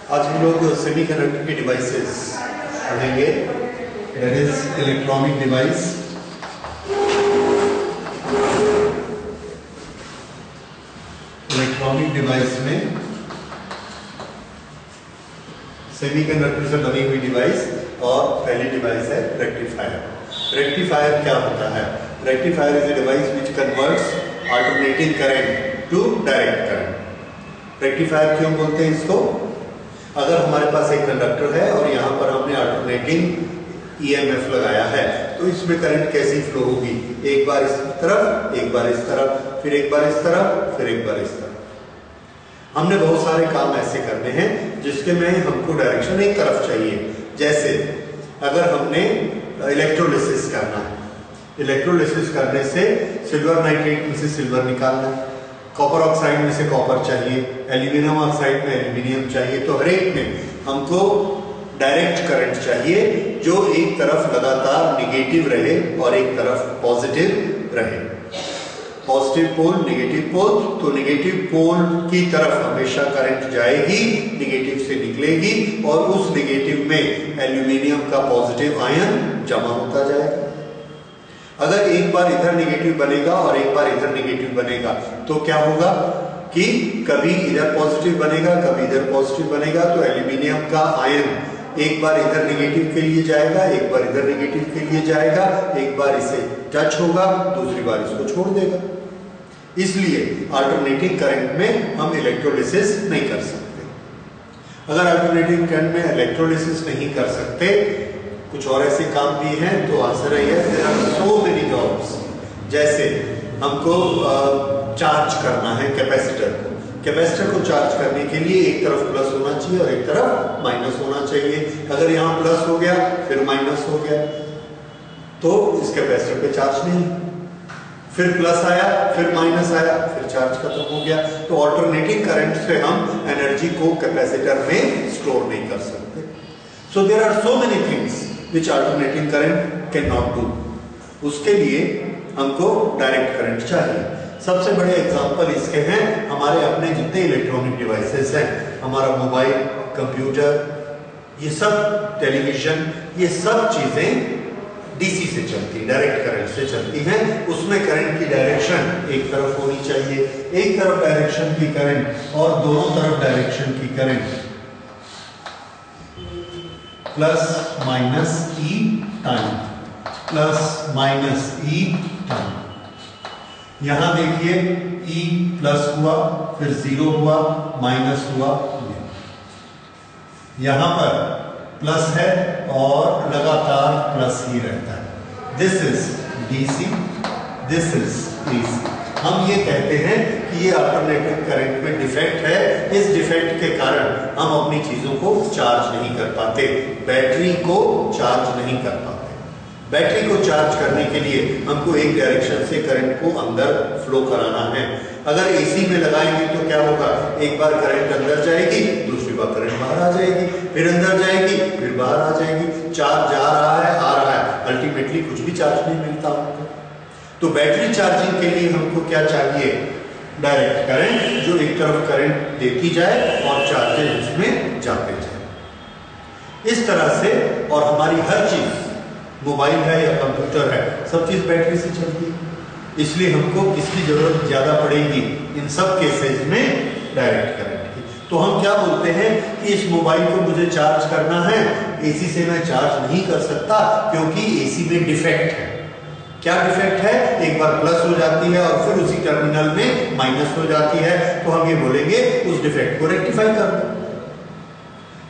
आज हम लोग सेमीकंडक्टर की डिवाइसेस पढ़ेंगे, that is electronic device. Electronic device में सेमीकंडक्टर से बनी हुई डिवाइस, और पहली डिवाइस है रेक्टिफायर। रेक्टिफायर क्या होता है? Rectifier is a device which converts alternating current to direct current. Rectifier क्यों बोलते हैं इसको? अगर हमारे पास एक कंडक्टर है और यहाँ पर हमने अल्टरनेटिंग ईएमएफ लगाया है, तो इसमें करंट कैसी फ्लो होगी? एक बार इस तरफ, एक बार इस तरफ, फिर एक बार इस तरफ, फिर एक बार इस तरफ। हमने बहुत सारे काम ऐसे करने हैं जिसके में हमको डायरेक्शन एक तरफ चाहिए। जैसे अगर हमने इलेक्ट्रोलिसिस करना है, इलेक्ट्रोलिसिस करने से सिल्वर नाइट्रेट में से सिल्वर निकालना है, कॉपर ऑक्साइड में से कॉपर चाहिए, एल्यूमिनियम ऑक्साइड में एल्यूमिनियम चाहिए, तो हर एक में हमको डायरेक्ट करंट चाहिए जो एक तरफ लगातार निगेटिव रहे और एक तरफ पॉजिटिव रहे। पॉजिटिव पोल, नेगेटिव पोल, तो नेगेटिव पोल की तरफ हमेशा करंट जाएगी, नेगेटिव से निकलेगी, और उस नेगेटिव में एल्यूमिनियम का पॉजिटिव आयन जमा होता जाएगा। अगर एक बार इधर नेगेटिव बनेगा और एक बार इधर नेगेटिव बनेगा, तो क्या होगा कि कभी इधर पॉजिटिव बनेगा, कभी इधर पॉजिटिव बनेगा, तो एल्यूमिनियम का आयन एक बार इधर नेगेटिव के लिए जाएगा, एक बार इधर नेगेटिव के लिए जाएगा, एक बार इसे टच होगा, दूसरी बार इसको छोड़ देगा। इसलिए अल्टरनेटिंग करंट में हम इलेक्ट्रोलिसिस नहीं कर सकते। अगर अल्टरनेटिंग करंट में इलेक्ट्रोलिसिस नहीं कर सकते, कुछ और ऐसे काम भी हैं, तो आंसर है there are so many jobs. जैसे हमको चार्ज करना है कैपेसिटर को। कैपेसिटर को चार्ज करने के लिए एक तरफ प्लस होना चाहिए और एक तरफ माइनस होना चाहिए। अगर यहाँ प्लस हो गया फिर माइनस हो गया, तो इस कैपेसिटर पे चार्ज नहीं। फिर प्लस आया, फिर माइनस आया, फिर चार्ज खत्म हो गया। तो अल्टरनेटिंग करंट से हम एनर्जी को कैपेसिटर में स्टोर नहीं कर सकते। So there are so many things which alternating current can not do. उसके लिए हमको डायरेक्ट करंट चाहिए। सबसे बड़े एग्जांपल इसके हैं हमारे अपने जितने इलेक्ट्रॉनिक डिवाइसेस हैं, हमारा मोबाइल, कंप्यूटर, ये सब, टेलीविजन, ये सब चीजें डीसी से चलती, डायरेक्ट करंट से चलती हैं। उसमें करंट की डायरेक्शन एक तरफ होनी चाहिए, एक तरफ डायरेक्शन की करंट और दोनों तरफ डायरेक्शन की करंट प्लस माइनस ई टाइम, प्लस माइनस ई टाइम। यहां देखिए E प्लस हुआ, फिर 0 हुआ, माइनस हुआ, यहां पर प्लस है और लगातार प्लस ही रहता है। This is DC, this is AC। हम ये कहते हैं कि ये अल्टरनेटिंग करंट में डिफेक्ट है। इस डिफेक्ट के कारण हम अपनी चीजों को चार्ज नहीं कर पाते, बैटरी को चार्ज नहीं कर पाते। बैटरी को चार्ज करने के लिए हमको एक डायरेक्शन से करंट को अंदर फ्लो कराना है। अगर AC में लगाएंगे तो क्या होगा? एक बार करंट अंदर जाएगी, दूसरी बार करंट बाहर आ जाएगी, फिर अंदर जाएगी, फिर बाहर आ जाएगी। चार्ज जा रहा है, आ रहा है, अल्टीमेटली कुछ भी चार्ज नहीं मिलता हमको। तो बैटरी चार्जिंग के लिए हमको क्या चाहिए? डायरेक्ट करंट, जो एक तरफ करंट देती जाए और चार्जेस उसमें जाते जाए। इस तरह से, और हमारी हर चीज, मोबाइल है या कंप्यूटर है, सब चीज बैटरी से चलती है। इसलिए हमको किसकी जरूरत ज्यादा पड़ेगी? इन सब केसेस में डायरेक्ट करंट की। तो हम क्या बोलते हैं कि इस मोबाइल को मुझे चार्ज करना है, AC से मैं चार्ज नहीं कर सकता क्योंकि AC में डिफेक्ट है। क्या डिफेक्ट है? एक बार प्लस हो जाती है और फिर उसी टर्मिनल में माइनस हो जाती है। तो हम ये बोलेंगे उस डिफेक्ट को रेक्टिफाई कर लो।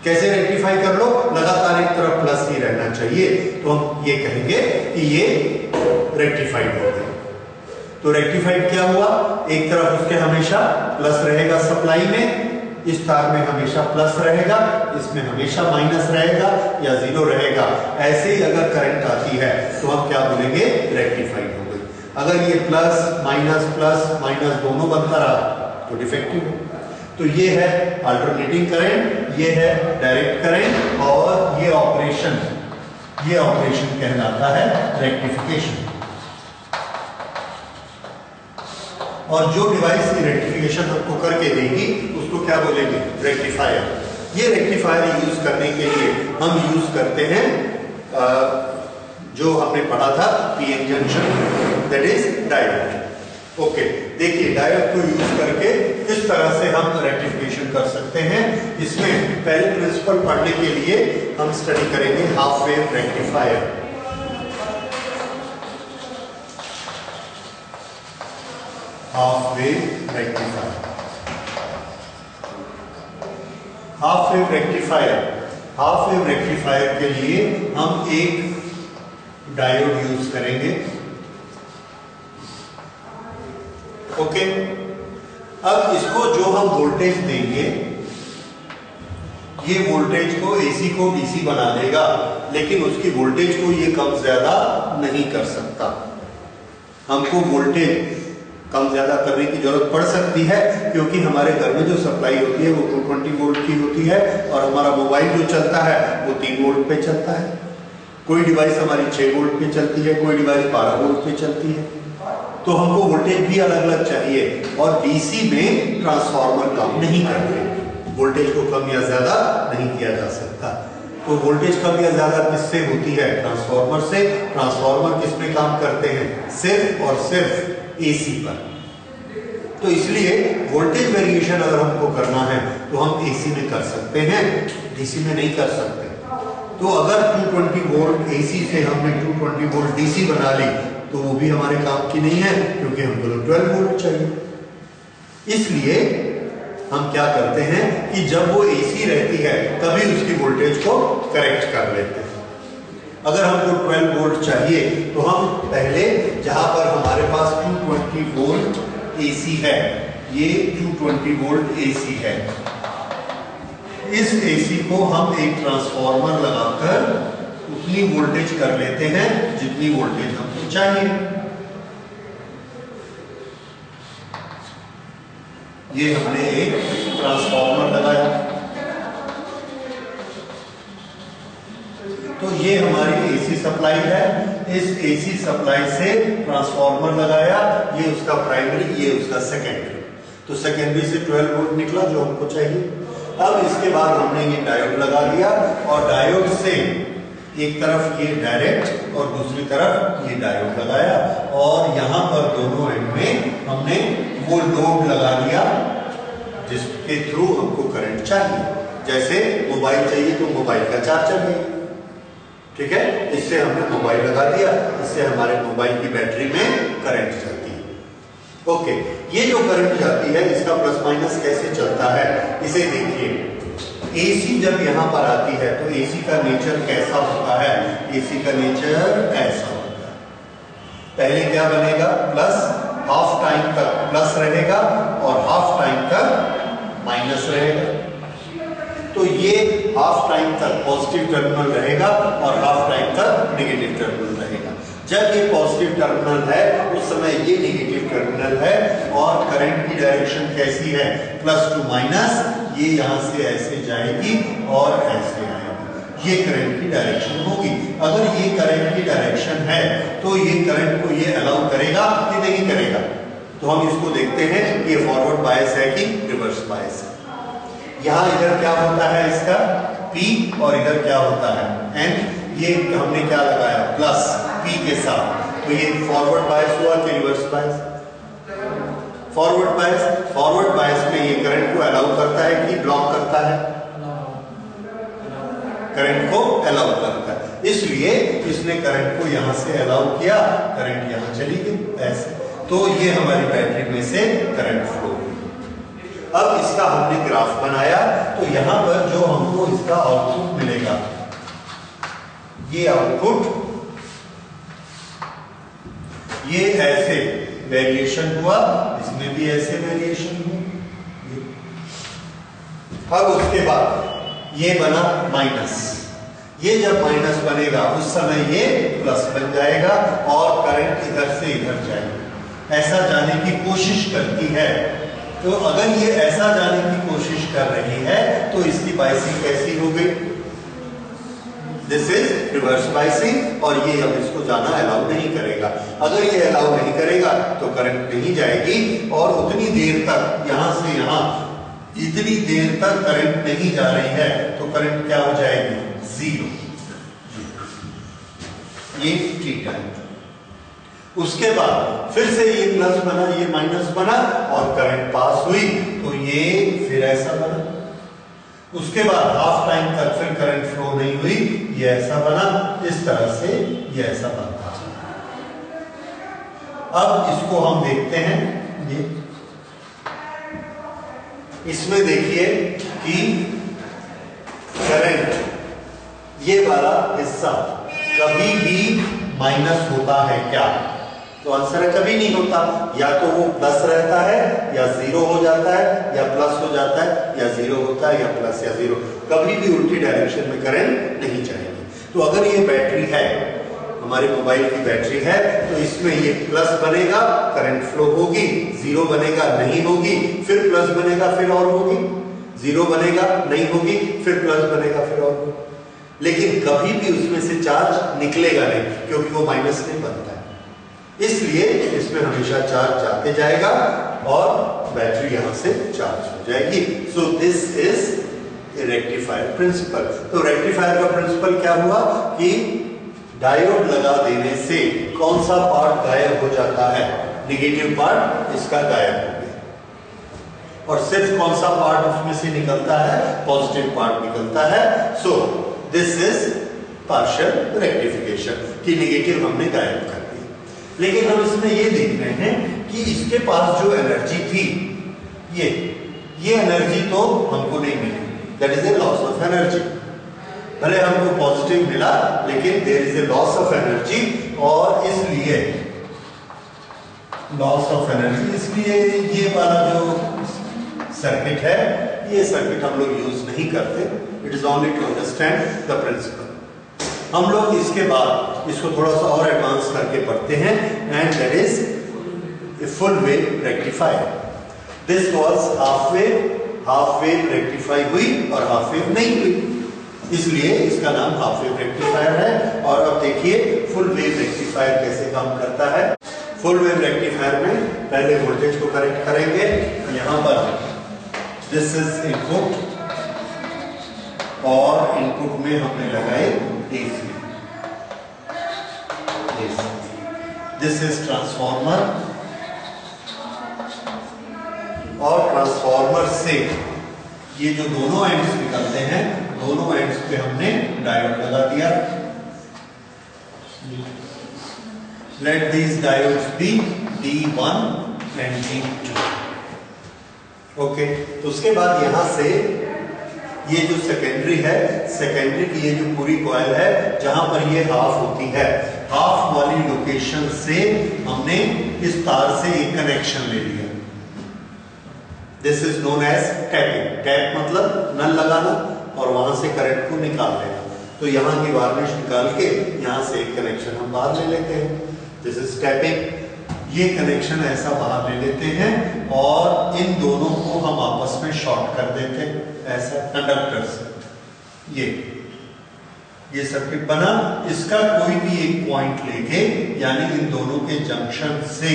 कैसे रेक्टिफाई कर लो? लगातार एक तरफ प्लस ही रहना चाहिए, तो हम ये कहेंगे कि ये रेक्टिफाइड हो गया। तो रेक्टिफाइड क्या हुआ? एक तरफ उसके हमेशा प्लस रहेगा सप्लाई में, इस तार में हमेशा प्लस रहेगा, इसमें हमेशा माइनस रहेगा या 0 रहेगा। ऐसे ही अगर करंट आती है तो हम क्या बोलेंगे? रेक्टिफाइड हो गई। अगर ये प्लस माइनस दोनों बनता रहा तो डिफेक्टिव हो। तो ये है अल्टरनेटिंग करंट, ये है डायरेक्ट करंट, और ये ऑपरेशन कहलाता है रेक्टिफिकेशन। और जो डिवाइस की रेक्टिफिकेशन हमको करके देगी उसको क्या बोलेंगे? रेक्टिफायर। ये रेक्टिफायर यूज करने के लिए हम यूज करते हैं जो हमने पढ़ा था PN junction, that is diode. Okay, देखिए डायोड को यूज करके किस तरह से हम रेक्टिफिकेशन कर सकते हैं। इसमें पहले प्रिंसिपल पढ़ने के लिए हम स्टडी करेंगे half wave rectifier. Half wave rectifier, half wave rectifier, half wave rectifier के लिए हम एक डायोड यूज करेंगे। ओके, अब इसको जो हम वोल्टेज देंगे, ये वोल्टेज को एसी को डीसी बना देगा, लेकिन उसकी वोल्टेज को ये कम ज्यादा नहीं कर सकता। हमको वोल्टेज कम ज्यादा करने की जरूरत पड़ सकती है, क्योंकि हमारे घर में जो सप्लाई होती है वो 220 वोल्ट की होती है, और हमारा मोबाइल जो चलता है वो 3 वोल्ट पे चलता है। कोई डिवाइस हमारी 6 वोल्ट पे चलती है, कोई डिवाइस 12 वोल्ट पे चलती है, तो हमको वोल्टेज भी अलग अलग चाहिए। और डीसी में ट्रांसफार्मर काम नहीं करते, वोल्टेज को कम या ज्यादा नहीं किया जा सकता। तो वोल्टेज कम या ज्यादा किससे होती है? ट्रांसफार्मर से। ट्रांसफार्मर किस पे काम करते हैं? सिर्फ और सिर्फ एसी पर। तो इसलिए वोल्टेज वेरिएशन अगर हमको करना है तो हम एसी में कर सकते हैं, डीसी में नहीं कर सकते। तो अगर 220 वोल्ट एसी से हमने 220 वोल्ट डीसी बना ली तो वो भी हमारे काम की नहीं है, क्योंकि हमको तो 12 वोल्ट चाहिए। इसलिए हम क्या करते हैं कि जब वो एसी रहती है तभी उसकी वोल्टेज को करेक्ट कर लेते हैं। अगर हमको 12 वोल्ट चाहिए तो हम पहले जहां पर हमारे पास 220 वोल्ट एसी है, ये 220 वोल्ट एसी है, इस एसी को हम एक ट्रांसफार्मर लगाकर उतनी वोल्टेज कर लेते हैं जितनी वोल्टेज हमको चाहिए। ये हमने एक ट्रांसफार्मर लगाया, तो ये हमारी एसी सप्लाई है। इस एसी सप्लाई से ट्रांसफार्मर लगाया, ये उसका प्राइमरी, ये उसका सेकेंडरी। तो सेकेंडरी से 12 वोल्ट निकला जो हमको चाहिए। अब इसके बाद हमने ये डायोड लगा दिया, और डायोड से एक तरफ ये डायरेक्ट और दूसरी तरफ ये डायोड लगाया, और यहां पर दोनों एंड में हमने वो लोड लगा दिया जिसके थ्रू हमको करंट चाहिए। जैसे मोबाइल चाहिए तो मोबाइल का चार्जर है, ठीक है, इससे हमने मोबाइल लगा दिया, इससे हमारे मोबाइल की बैटरी में करंट जाती है। ओके, ये जो करंट जाती है इसका प्लस माइनस कैसे चलता है इसे देखिए। एसी जब यहां पर आती है तो एसी का नेचर कैसा होता है? एसी का नेचर ऐसा होता है, पहले क्या बनेगा? प्लस, हाफ टाइम तक प्लस रहेगा और हाफ टाइम तक माइनस रहेगा। तो ये हाफ टाइम तक पॉजिटिव टर्मिनल रहेगा और हाफ टाइम तक नेगेटिव टर्मिनल रहेगा। जब ये पॉजिटिव टर्मिनल है उस समय ये नेगेटिव टर्मिनल है, और करंट की डायरेक्शन कैसी है? प्लस टू माइनस, ये यहां से ऐसे जाएगी और ऐसे आएगी, ये करंट की डायरेक्शन होगी। अगर ये करंट की डायरेक्शन है तो ये करंट को ये अलाउ करेगा कि नहीं करेगा? तो हम इसको देखते हैं, ये फॉरवर्ड बायस है कि रिवर्स बायस है। यहाँ इधर क्या होता है इसका? P, और इधर क्या होता है? N। ये हमने क्या लगाया? प्लस P के साथ, तो ये फॉरवर्ड बायस हुआ कि reverse bias? Forward bias. Forward bias में ये करंट को अलाउ करता है कि ब्लॉक करता है? करंट को अलाउ करता है, इसलिए इसने करंट को यहां से अलाउ किया, करंट यहां चली गई ऐसे, तो ये हमारी बैटरी में से करंट फ्लो। अब इसका हमने ग्राफ बनाया, तो यहां पर जो हमको इसका आउटपुट मिलेगा, ये आउटपुट, ये ऐसे वेरिएशन हुआ, इसमें भी ऐसे वेरिएशन हुआ। अब उसके बाद ये बना माइनस, ये जब माइनस बनेगा उस समय ये प्लस बन जाएगा और करंट इधर से इधर जाएगा, ऐसा जाने की कोशिश करती है। तो अगर ये ऐसा जाने की कोशिश कर रही है तो इसकी बाइसिंग कैसी हो गई? दिस इज रिवर्स बाइसिंग, और ये अब इसको जाना अलाउ नहीं करेगा। अगर ये अलाउ नहीं करेगा तो करंट नहीं जाएगी, और उतनी देर तक यहां से यहां इतनी देर तक करंट नहीं जा रही है तो करंट क्या हो जाएगी, जीरो। ये टी टाइम। उसके बाद फिर से ये प्लस बना, ये माइनस बना और करंट पास हुई तो ये फिर ऐसा बना। उसके बाद हाफ टाइम तक फिर करंट फ्लो नहीं हुई, ये ऐसा बना, इस तरह से ये ऐसा बनता है। अब इसको हम देखते हैं। ये इसमें देखिए कि करंट ये वाला हिस्सा कभी भी माइनस होता है क्या, तो आंसर है कभी नहीं होता। या तो वो प्लस रहता है या जीरो हो जाता है, या प्लस हो जाता है या जीरो होता है, या प्लस या जीरो। कभी भी उल्टी डायरेक्शन में करंट नहीं जाएगी। तो अगर ये बैटरी है, हमारे मोबाइल की बैटरी है, तो इसमें ये प्लस बनेगा, करंट फ्लो होगी, जीरो बनेगा, नहीं होगी, फिर प्लस बनेगा, फिर और होगी, जीरो बनेगा, नहीं होगी, फिर प्लस बनेगा, फिर और होगी। लेकिन कभी भी उसमें से चार्ज निकलेगा नहीं, क्योंकि वो माइनस नहीं बनता है। इसलिए इसमें हमेशा चार्ज जाते जाएगा और बैटरी यहां से चार्ज हो जाएगी। So this is rectifier principle. तो रेक्टिफायर का प्रिंसिपल क्या हुआ कि डायोड लगा देने से कौन सा पार्ट गायब हो जाता है, नेगेटिव पार्ट इसका गायब हो गया, और सिर्फ कौन सा पार्ट उसमें से निकलता है, पॉजिटिव पार्ट निकलता है। सो दिस इज पार्शियल रेक्टिफिकेशन कि नेगेटिव हमने गायब कर दिया। लेकिन हम इसमें ये देख रहे हैं कि इसके पास जो एनर्जी थी, ये एनर्जी तो हमको नहीं मिली, that is a loss of energy. भले हमको पॉजिटिव मिला, लेकिन there is a loss of energy, और इसलिए लॉस ऑफ एनर्जी, इसलिए ये वाला जो सर्किट है, ये सर्किट हम लोग यूज नहीं करते। It is only to understand the principle. हम लोग इसके बाद इसको थोड़ा सा और एडवांस करके पढ़ते हैं, and that is a full wave rectifier. This was half wave rectify हुई और हाफ वेव नहीं हुई, इसलिए इसका नाम हाफ वेव रेक्टिफायर है। और अब देखिए फुल वेव रेक्टिफायर कैसे काम करता है। फुल वेव रेक्टिफायर में पहले वोल्टेज को करेक्ट करेंगे। यहां पर दिस इज इनपुट, और इनपुट में हमने लगाए AC। दिस इज ट्रांसफॉर्मर, और ट्रांसफॉर्मर से ये जो दोनों एंड्स निकलते हैं, दोनों एंड्स पे हमने डायोड लगा दिया। Let these diodes be D1 and D2। Okay, तो उसके बाद यहां से ये जो सेकेंडरी है, सेकेंडरी की ये जो पूरी कॉइल है, जहां पर ये हाफ होती है, हाफ वाली लोकेशन से हमने इस तार से एक कनेक्शन ले लिया। This is known as tapping. Tap मतलब नल लगाना और वहां से करंट को निकाल लेना। तो यहाँ की वार्निश निकाल के यहाँ से एक कनेक्शन हम बाहर ले लेते हैं, दिस इज टैपिंग। ये कनेक्शन ऐसा बाहर ले लेते हैं और इन दोनों को हम आपस में शॉर्ट कर देते हैं, ऐसा कंडक्टर से। ये सर्किट बना। इसका कोई भी एक पॉइंट लेके, यानी इन दोनों के जंक्शन से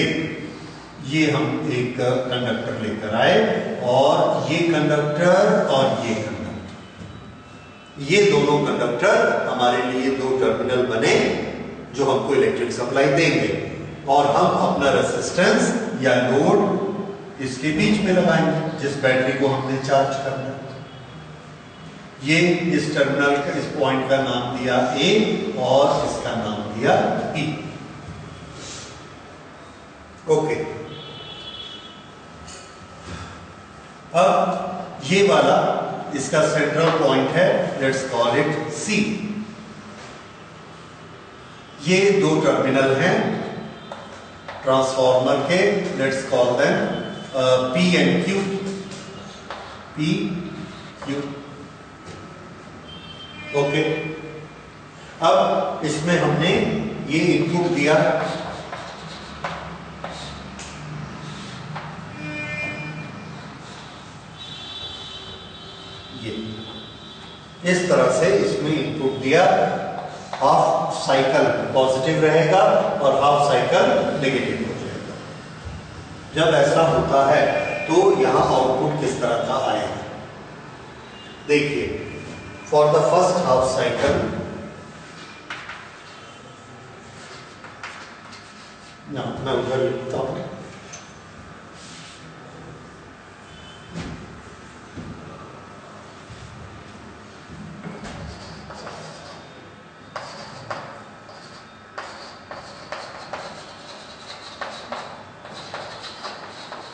ये हम एक कंडक्टर लेकर आए, और ये कंडक्टर और ये कंडक्टर, ये दोनों कंडक्टर हमारे लिए दो टर्मिनल बने जो हमको इलेक्ट्रिक सप्लाई देंगे, और हम अपना रेजिस्टेंस या लोड इसके बीच में लगाएंगे जिस बैटरी को हमने चार्ज करना है। ये इस टर्मिनल का, इस पॉइंट का नाम दिया A और इसका नाम दिया B। ओके, अब ये वाला इसका सेंट्रल पॉइंट है, लेट्स कॉल इट C। ये दो टर्मिनल हैं ट्रांसफॉर्मर के, let's call them P and Q। P Q। Okay, अब इसमें हमने ये इनपुट दिया, ये इस तरह से इसमें इनपुट दिया। हाफ साइकिल पॉजिटिव रहेगा और हाफ साइकिल नेगेटिव हो जाएगा। जब ऐसा होता है तो यहां आउटपुट किस तरह का आएगा। देखिए, for the first half cycle ना, मैं उधर लिखता हूं।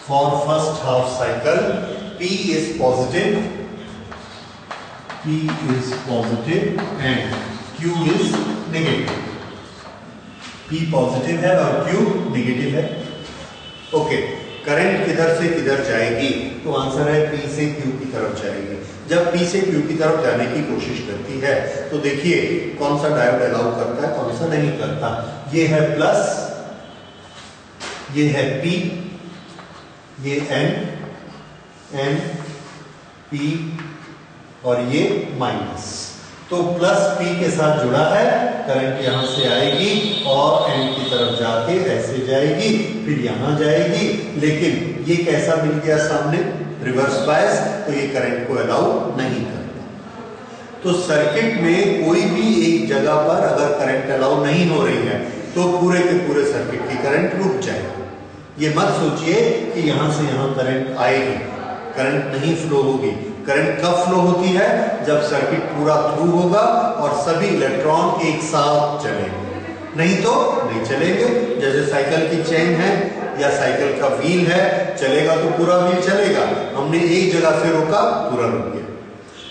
For first half cycle, P is positive and Q is negative. P positive है और Q नेगेटिव है। ओके, करंट किधर से किधर जाएगी? तो आंसर है P से Q की तरफ जाएगी। जब P से Q की तरफ जाने की कोशिश करती है तो देखिए कौन सा डायोड अलाउ करता है, कौन सा नहीं करता। ये है प्लस, ये है P, ये N, P और ये माइनस। तो प्लस P के साथ जुड़ा है, करंट यहां से आएगी और N की तरफ जाके ऐसे जाएगी, फिर यहां जाएगी। लेकिन ये कैसा मिल गया सामने, रिवर्स बायस, तो ये करंट को अलाउ नहीं करता। तो सर्किट में कोई भी एक जगह पर अगर करंट अलाउ नहीं हो रही है तो पूरे के पूरे सर्किट की करंट रुक जाएगी। ये मत सोचिए कि यहां से यहां करंट आएगी, करंट नहीं फ्लो होगी। करंट कब फ्लो होती है? जब सर्किट पूरा थ्रू होगा और सभी इलेक्ट्रॉन एक साथ चलेंगे, नहीं तो नहीं चलेंगे। जैसे साइकिल की चेन है या साइकिल का व्हील है, चलेगा तो पूरा व्हील चलेगा, हमने एक जगह से रोका, पूरा रुक गया।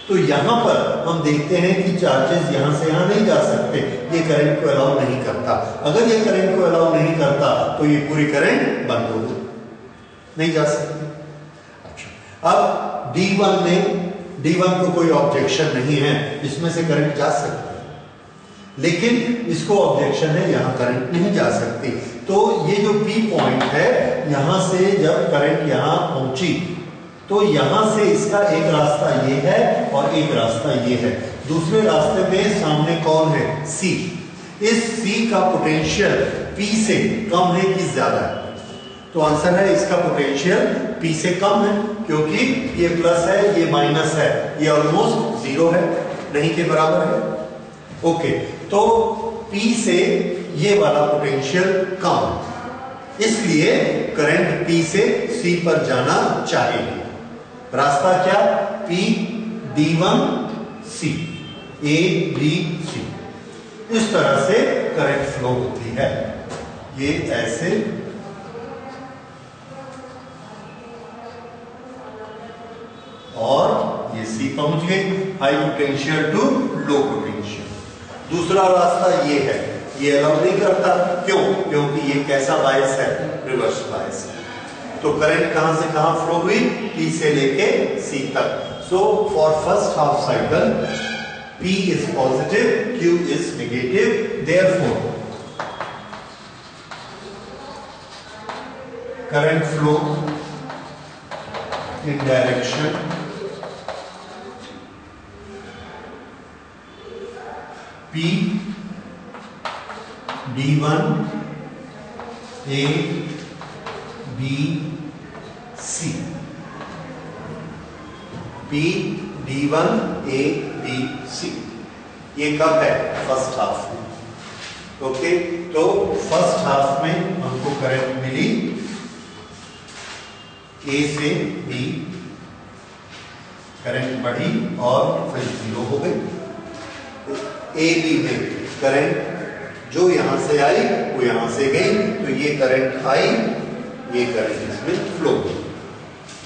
तो यहां पर हम देखते हैं कि चार्जेस यहां से यहां नहीं जा सकते, ये करंट को अलाउ नहीं करता। अगर ये करंट को अलाउ नहीं करता तो ये पूरी करंट बंद हो गई, नहीं जा सकती। अब D1 को कोई ऑब्जेक्शन नहीं है, इसमें से करंट जा सकता है, लेकिन इसको ऑब्जेक्शन है, यहां करंट नहीं जा सकती। तो ये जो P पॉइंट है, यहां से जब करंट यहां पहुंची तो यहां से इसका एक रास्ता ये है और एक रास्ता ये है। दूसरे रास्ते में सामने कौन है? C। इस C का पोटेंशियल P से कम है कि ज्यादा है? तो आंसर है इसका पोटेंशियल P से कम है, क्योंकि ये प्लस है, ये माइनस है, ये ऑलमोस्ट जीरो है, नहीं के बराबर है। ओके, तो P से ये वाला पोटेंशियल कम है, इसलिए करंट P से C पर जाना चाहिए। रास्ता क्या? P D1 C, A B C, इस तरह से करंट फ्लो होती है। ये ऐसे और ये C पहुंच गई, high potential to low potential. दूसरा रास्ता ये है, ये अलाउ नहीं करता। क्यों? क्योंकि ये कैसा बायस है? रिवर्स बायस है। तो करंट कहां से कहां फ्लो हुई? P से लेके C तक। So for first half cycle P is positive, Q is negative, therefore current flow in direction P D1 A B C, P D1 A B C, ये कब है? फर्स्ट हाफ में। Okay, तो first half में हमको current milli A से B, current बढ़ी और फिर जीरो हो गई। A B में करंट जो यहां से आई वो यहां से गई, तो ये करंट आई, ये करंट इसमें फ्लो हुई।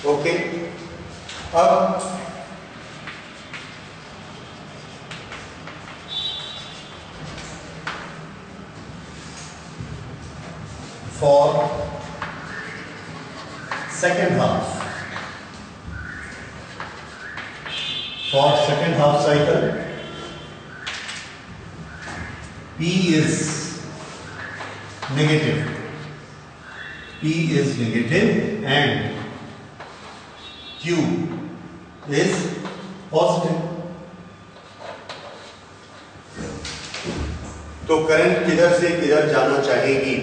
ओके, अब for second half cycle P is negative, and Q is positive। तो करंट किधर से किधर जाना चाहेगी?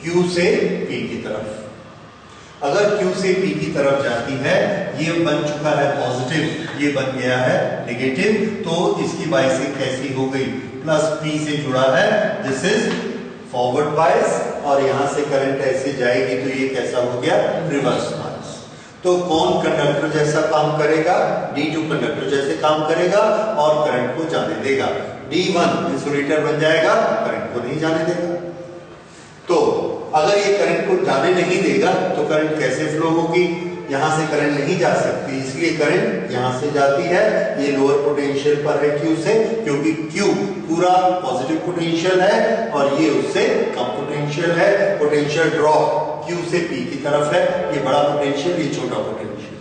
Q से P की तरफ। अगर Q से P की तरफ जाती है, ये बन चुका है पॉजिटिव, ये बन गया है नेगेटिव, तो इसकी बाइसिंग कैसी हो गई, प्लस P से जुड़ा है, दिस इज फॉरवर्ड बायस, और यहां से करंट ऐसे जाएगी तो ये कैसा हो गया, रिवर्स बायस। तो कौन कंडक्टर जैसा काम करेगा, D2 कंडक्टर जैसे काम करेगा और करंट को जाने देगा। D1 इंसुलेटर बन जाएगा, करंट को नहीं जाने देगा। तो अगर ये करंट को जाने नहीं देगा तो करंट कैसे फ्लो होगी, यहां से करंट नहीं जा सकती, इसलिए करंट यहां से जाती है, ये लोअर पोटेंशियल पर है Q से, क्योंकि Q पूरा पॉजिटिव पोटेंशियल है और ये उससे कम पोटेंशियल है। पोटेंशियल ड्रॉप Q से P की तरफ है, ये बड़ा पोटेंशियल, ये छोटा पोटेंशियल,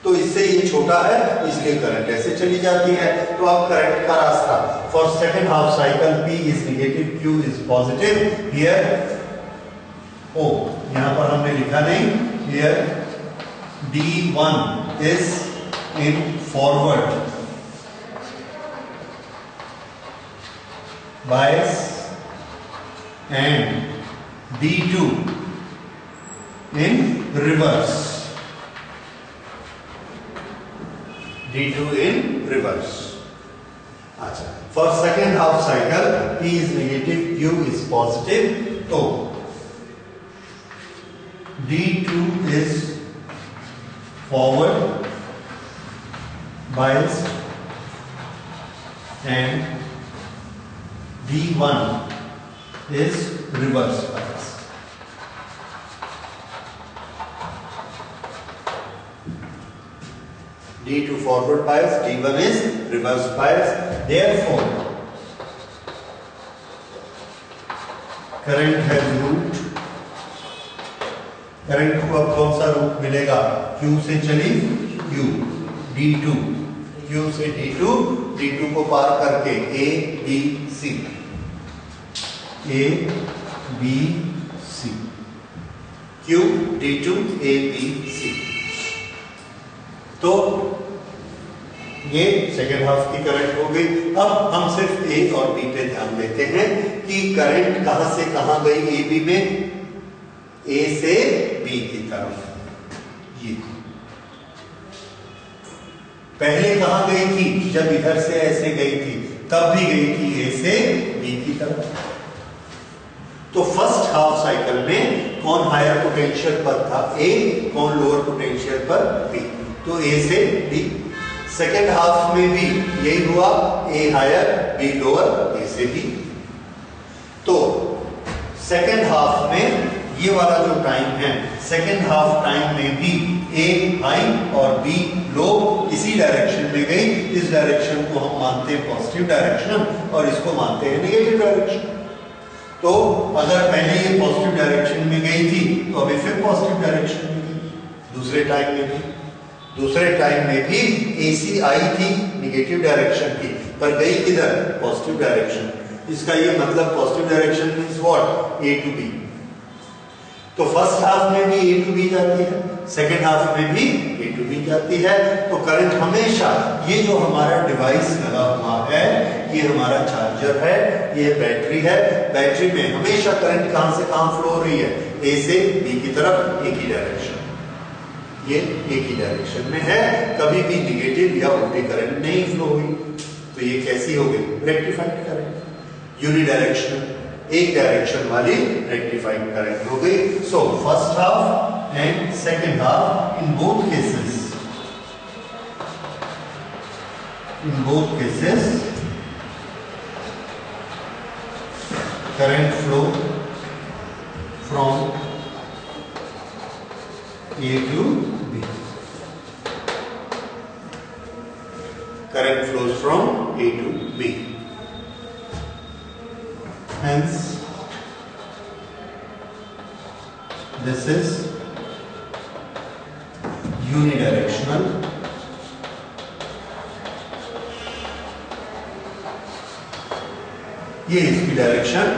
तो इससे ये छोटा है, इसलिए करंट ऐसे चली जाती है। तो अब करंट का रास्ता for second half cycle P is negative, Q is positive. Here O, यहां पर हमने लिखा नहीं, here D1 is in forward bias and D2 in reverse. D2 in reverse. अच्छा, for second half cycle P is negative, Q is positive, तो D2 is forward biased and D1 is reverse biased. D2 forward bias, D1 is reverse bias. Therefore, current has root, current को अब कौन सा root मिलेगा, Q से चली Q, D2, Q से D2, D2 को पार करके A B C, A B C, Q D2 A B C। तो ये सेकेंड हाफ की करंट हो गई। अब हम सिर्फ A और B पे ध्यान देते हैं कि करंट कहां से कहां गई, A B में, A से B की तरफ। ये पहले कहां गई थी, जब इधर से ऐसे गई थी तब भी गई थी A से B की तरफ। तो फर्स्ट हाफ साइकिल में कौन हायर पोटेंशियल पर था, A, कौन लोअर पोटेंशियल पर, B, तो A से B। सेकेंड हाफ में भी यही हुआ, A higher B lower, A से B। तो सेकेंड हाफ में ये वाला जो टाइम है, सेकेंड हाफ टाइम में भी A हाई और B लो इसी डायरेक्शन में गई। इस डायरेक्शन को हम मानते हैं पॉजिटिव डायरेक्शन और इसको मानते हैं नेगेटिव डायरेक्शन। तो अगर पहले ये पॉजिटिव डायरेक्शन में गई थी तो अभी फिर पॉजिटिव डायरेक्शन में गई। दूसरे टाइम में भी AC आई थी, नेगेटिव डायरेक्शन की, पर गई किधर, पॉजिटिव डायरेक्शन। इसका ये मतलब positive direction means what, A to B। तो फर्स्ट हाफ में भी A टू B जाती है, सेकेंड हाफ में भी A टू B जाती है। तो करंट हमेशा, ये जो हमारा डिवाइस लगा हुआ है, ये हमारा चार्जर है, ये बैटरी है, बैटरी में हमेशा करंट कहां से कहां फ्लो हो रही है, A से B की तरफ, एक ही डायरेक्शन, ये एक ही डायरेक्शन में है, कभी भी नेगेटिव या उल्टी करंट नहीं फ्लो हुई। तो ये कैसी हो गई, रेक्टिफाइड करंट, यूनिडायरेक्शनल, एक डायरेक्शन वाली रेक्टिफाइड करंट हो गई। So first half and second half in both cases current flow from A to B. Current flows from A to B. Hence, this is unidirectional. ये इसकी direction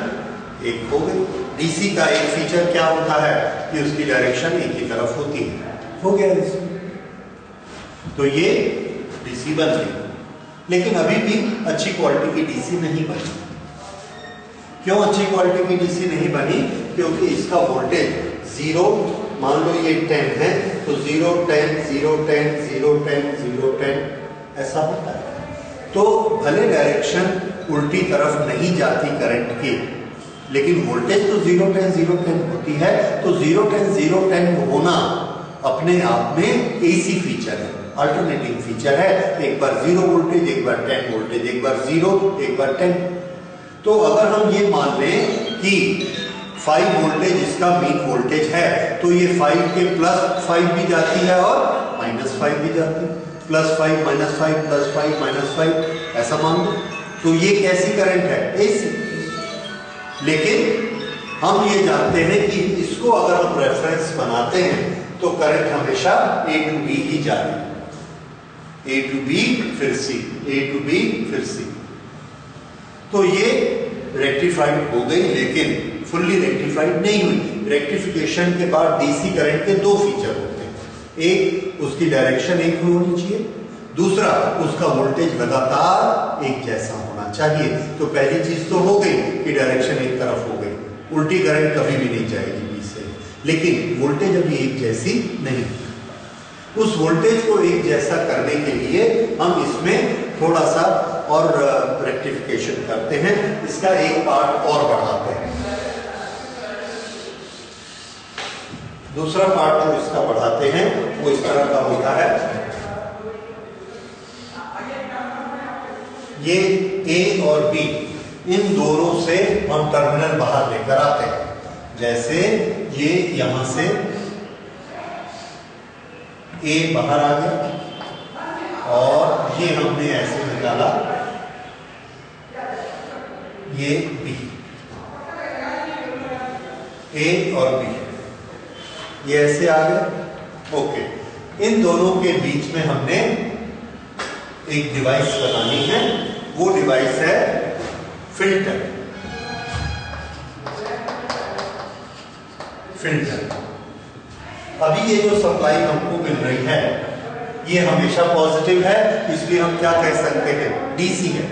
एक हो गई। DC का एक फीचर क्या होता है कि उसकी डायरेक्शन एक ही तरफ होती है, हो गया डीसी। तो ये डीसी बन गई, लेकिन अभी भी अच्छी क्वालिटी की डीसी नहीं बनी। क्यों अच्छी क्वालिटी की डीसी नहीं बनी? क्योंकि इसका वोल्टेज 0 मान लो ये 10 है तो 0 10 0 10 0 10 0 10 ऐसा होता है। तो भले डायरेक्शन उल्टी तरफ नहीं जाती करंट की, लेकिन वोल्टेज तो 0 10 0 10 होती है। तो 0 10 0 10 होना अपने आप में एसी फीचर है, अल्टरनेटिंग फीचर है। एक बार 0 वोल्टेज, एक बार 10 वोल्टेज, एक बार 0 एक बार 10। तो अगर हम ये मान लें कि 5 वोल्टेज इसका मीन वोल्टेज है, तो ये 5 के +5 भी जाती है और -5 भी जाती है, +5 -5 +5 -5 ऐसा मान लो। तो ये कैसी करंट है? एसी। लेकिन हम ये जानते हैं कि इसको अगर हम रेफरेंस बनाते हैं तो करंट हमेशा A to B ही जा रही है, A to B फिर C, A to B फिर C। तो ये रेक्टिफाइड हो गई, लेकिन फुल्ली रेक्टिफाइड नहीं हुई। रेक्टिफिकेशन के बाद डीसी करंट के दो फीचर होते हैं, एक उसकी डायरेक्शन एक होनी चाहिए, दूसरा उसका वोल्टेज लगातार एक जैसा होना चाहिए। तो पहली चीज तो हो गई कि डायरेक्शन एक तरफ हो गई, उल्टी करंट कभी भी नहीं जाएगी बी से, लेकिन वोल्टेज अभी एक जैसी नहीं। उस वोल्टेज को एक जैसा करने के लिए हम इसमें थोड़ा सा और रेक्टिफिकेशन करते हैं, इसका एक पार्ट और बढ़ाते हैं। दूसरा पार्ट जो इसका बढ़ाते हैं वो इस तरह का होता है, ये ए और बी इन दोनों से हम टर्मिनल बाहर लेकर आते हैं। जैसे ये यहां से ए बाहर आ गया और ये हमने ऐसे निकाला, ये बी, ए और बी ये ऐसे आ गए। ओके, इन दोनों के बीच में हमने एक डिवाइस बनानी है, वो डिवाइस है फिल्टर। अभी ये जो सप्लाई हमको मिल रही है ये हमेशा पॉजिटिव है, इसलिए हम क्या कह सकते हैं? डीसी है।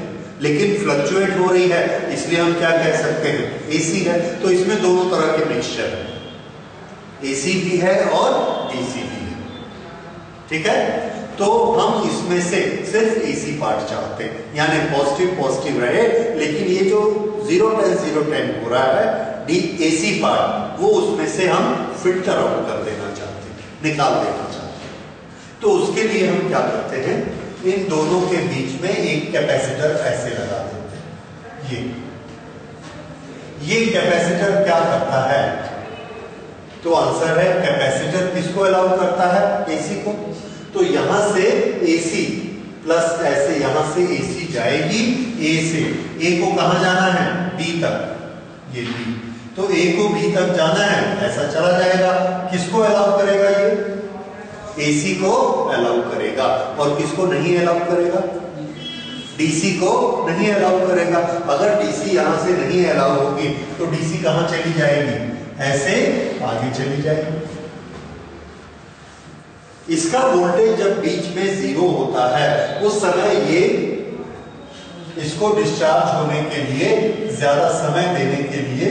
लेकिन फ्लक्चुएट हो रही है, इसलिए हम क्या कह सकते हैं? एसी है। तो इसमें दोनों तरह के मिक्सचर है, एसी भी है और डीसी भी है। ठीक है, तो हम इसमें से सिर्फ एसी पार्ट चाहते हैं, यानी पॉजिटिव पॉजिटिव रहे, लेकिन ये जो 0 10 0 10 हो रहा है डी एसी पार्ट, वो उसमें से हम फिल्टर आउट कर देना चाहते हैं, निकाल देना चाहते हैं। तो उसके लिए हम क्या करते हैं, इन दोनों के बीच में एक कैपेसिटर ऐसे लगा देते हैं। ये कैपेसिटर क्या करता है? तो आंसर है कैपेसिटर किसको अलाउ करता है? एसी को। तो यहां से एसी प्लस ऐसे यहां से एसी जाएगी ए से, ए को कहां जाना है? बी तक, ये बी, तो ए को बी तक जाना है, ऐसा चला जाएगा। किसको अलाउ करेगा? ये एसी को अलाउ करेगा। और किसको नहीं अलाउ करेगा? डीसी को नहीं अलाउ करेगा। अगर डीसी यहां से नहीं अलाउ होगी तो डीसी कहां चली जाएगी? ऐसे आगे चली जाएगी। इसका वोल्टेज जब बीच में 0 होता है उस समय ये इसको डिस्चार्ज होने के लिए, ज्यादा समय देने के लिए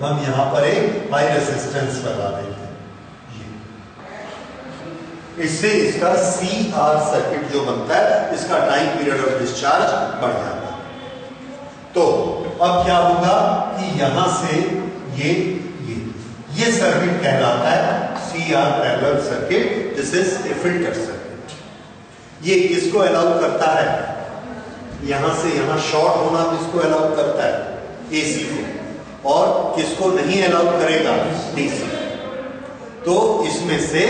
हम यहां पर एक हाई रेजिस्टेंस लगा देते हैं। इससे इसका CR सर्किट जो बनता है, इसका टाइम पीरियड ऑफ डिस्चार्ज बढ़ जाता है। तो अब क्या होगा कि यहां से ये सर्किट कहलाता है CR parallel circuit, this is a filter circuit. ये किसको अलाउ करता है? यहां से यहां शॉर्ट होना किसको अलाउ करता है? एसी को। और किसको नहीं अलाउ करेगा? डीसी। तो इसमें से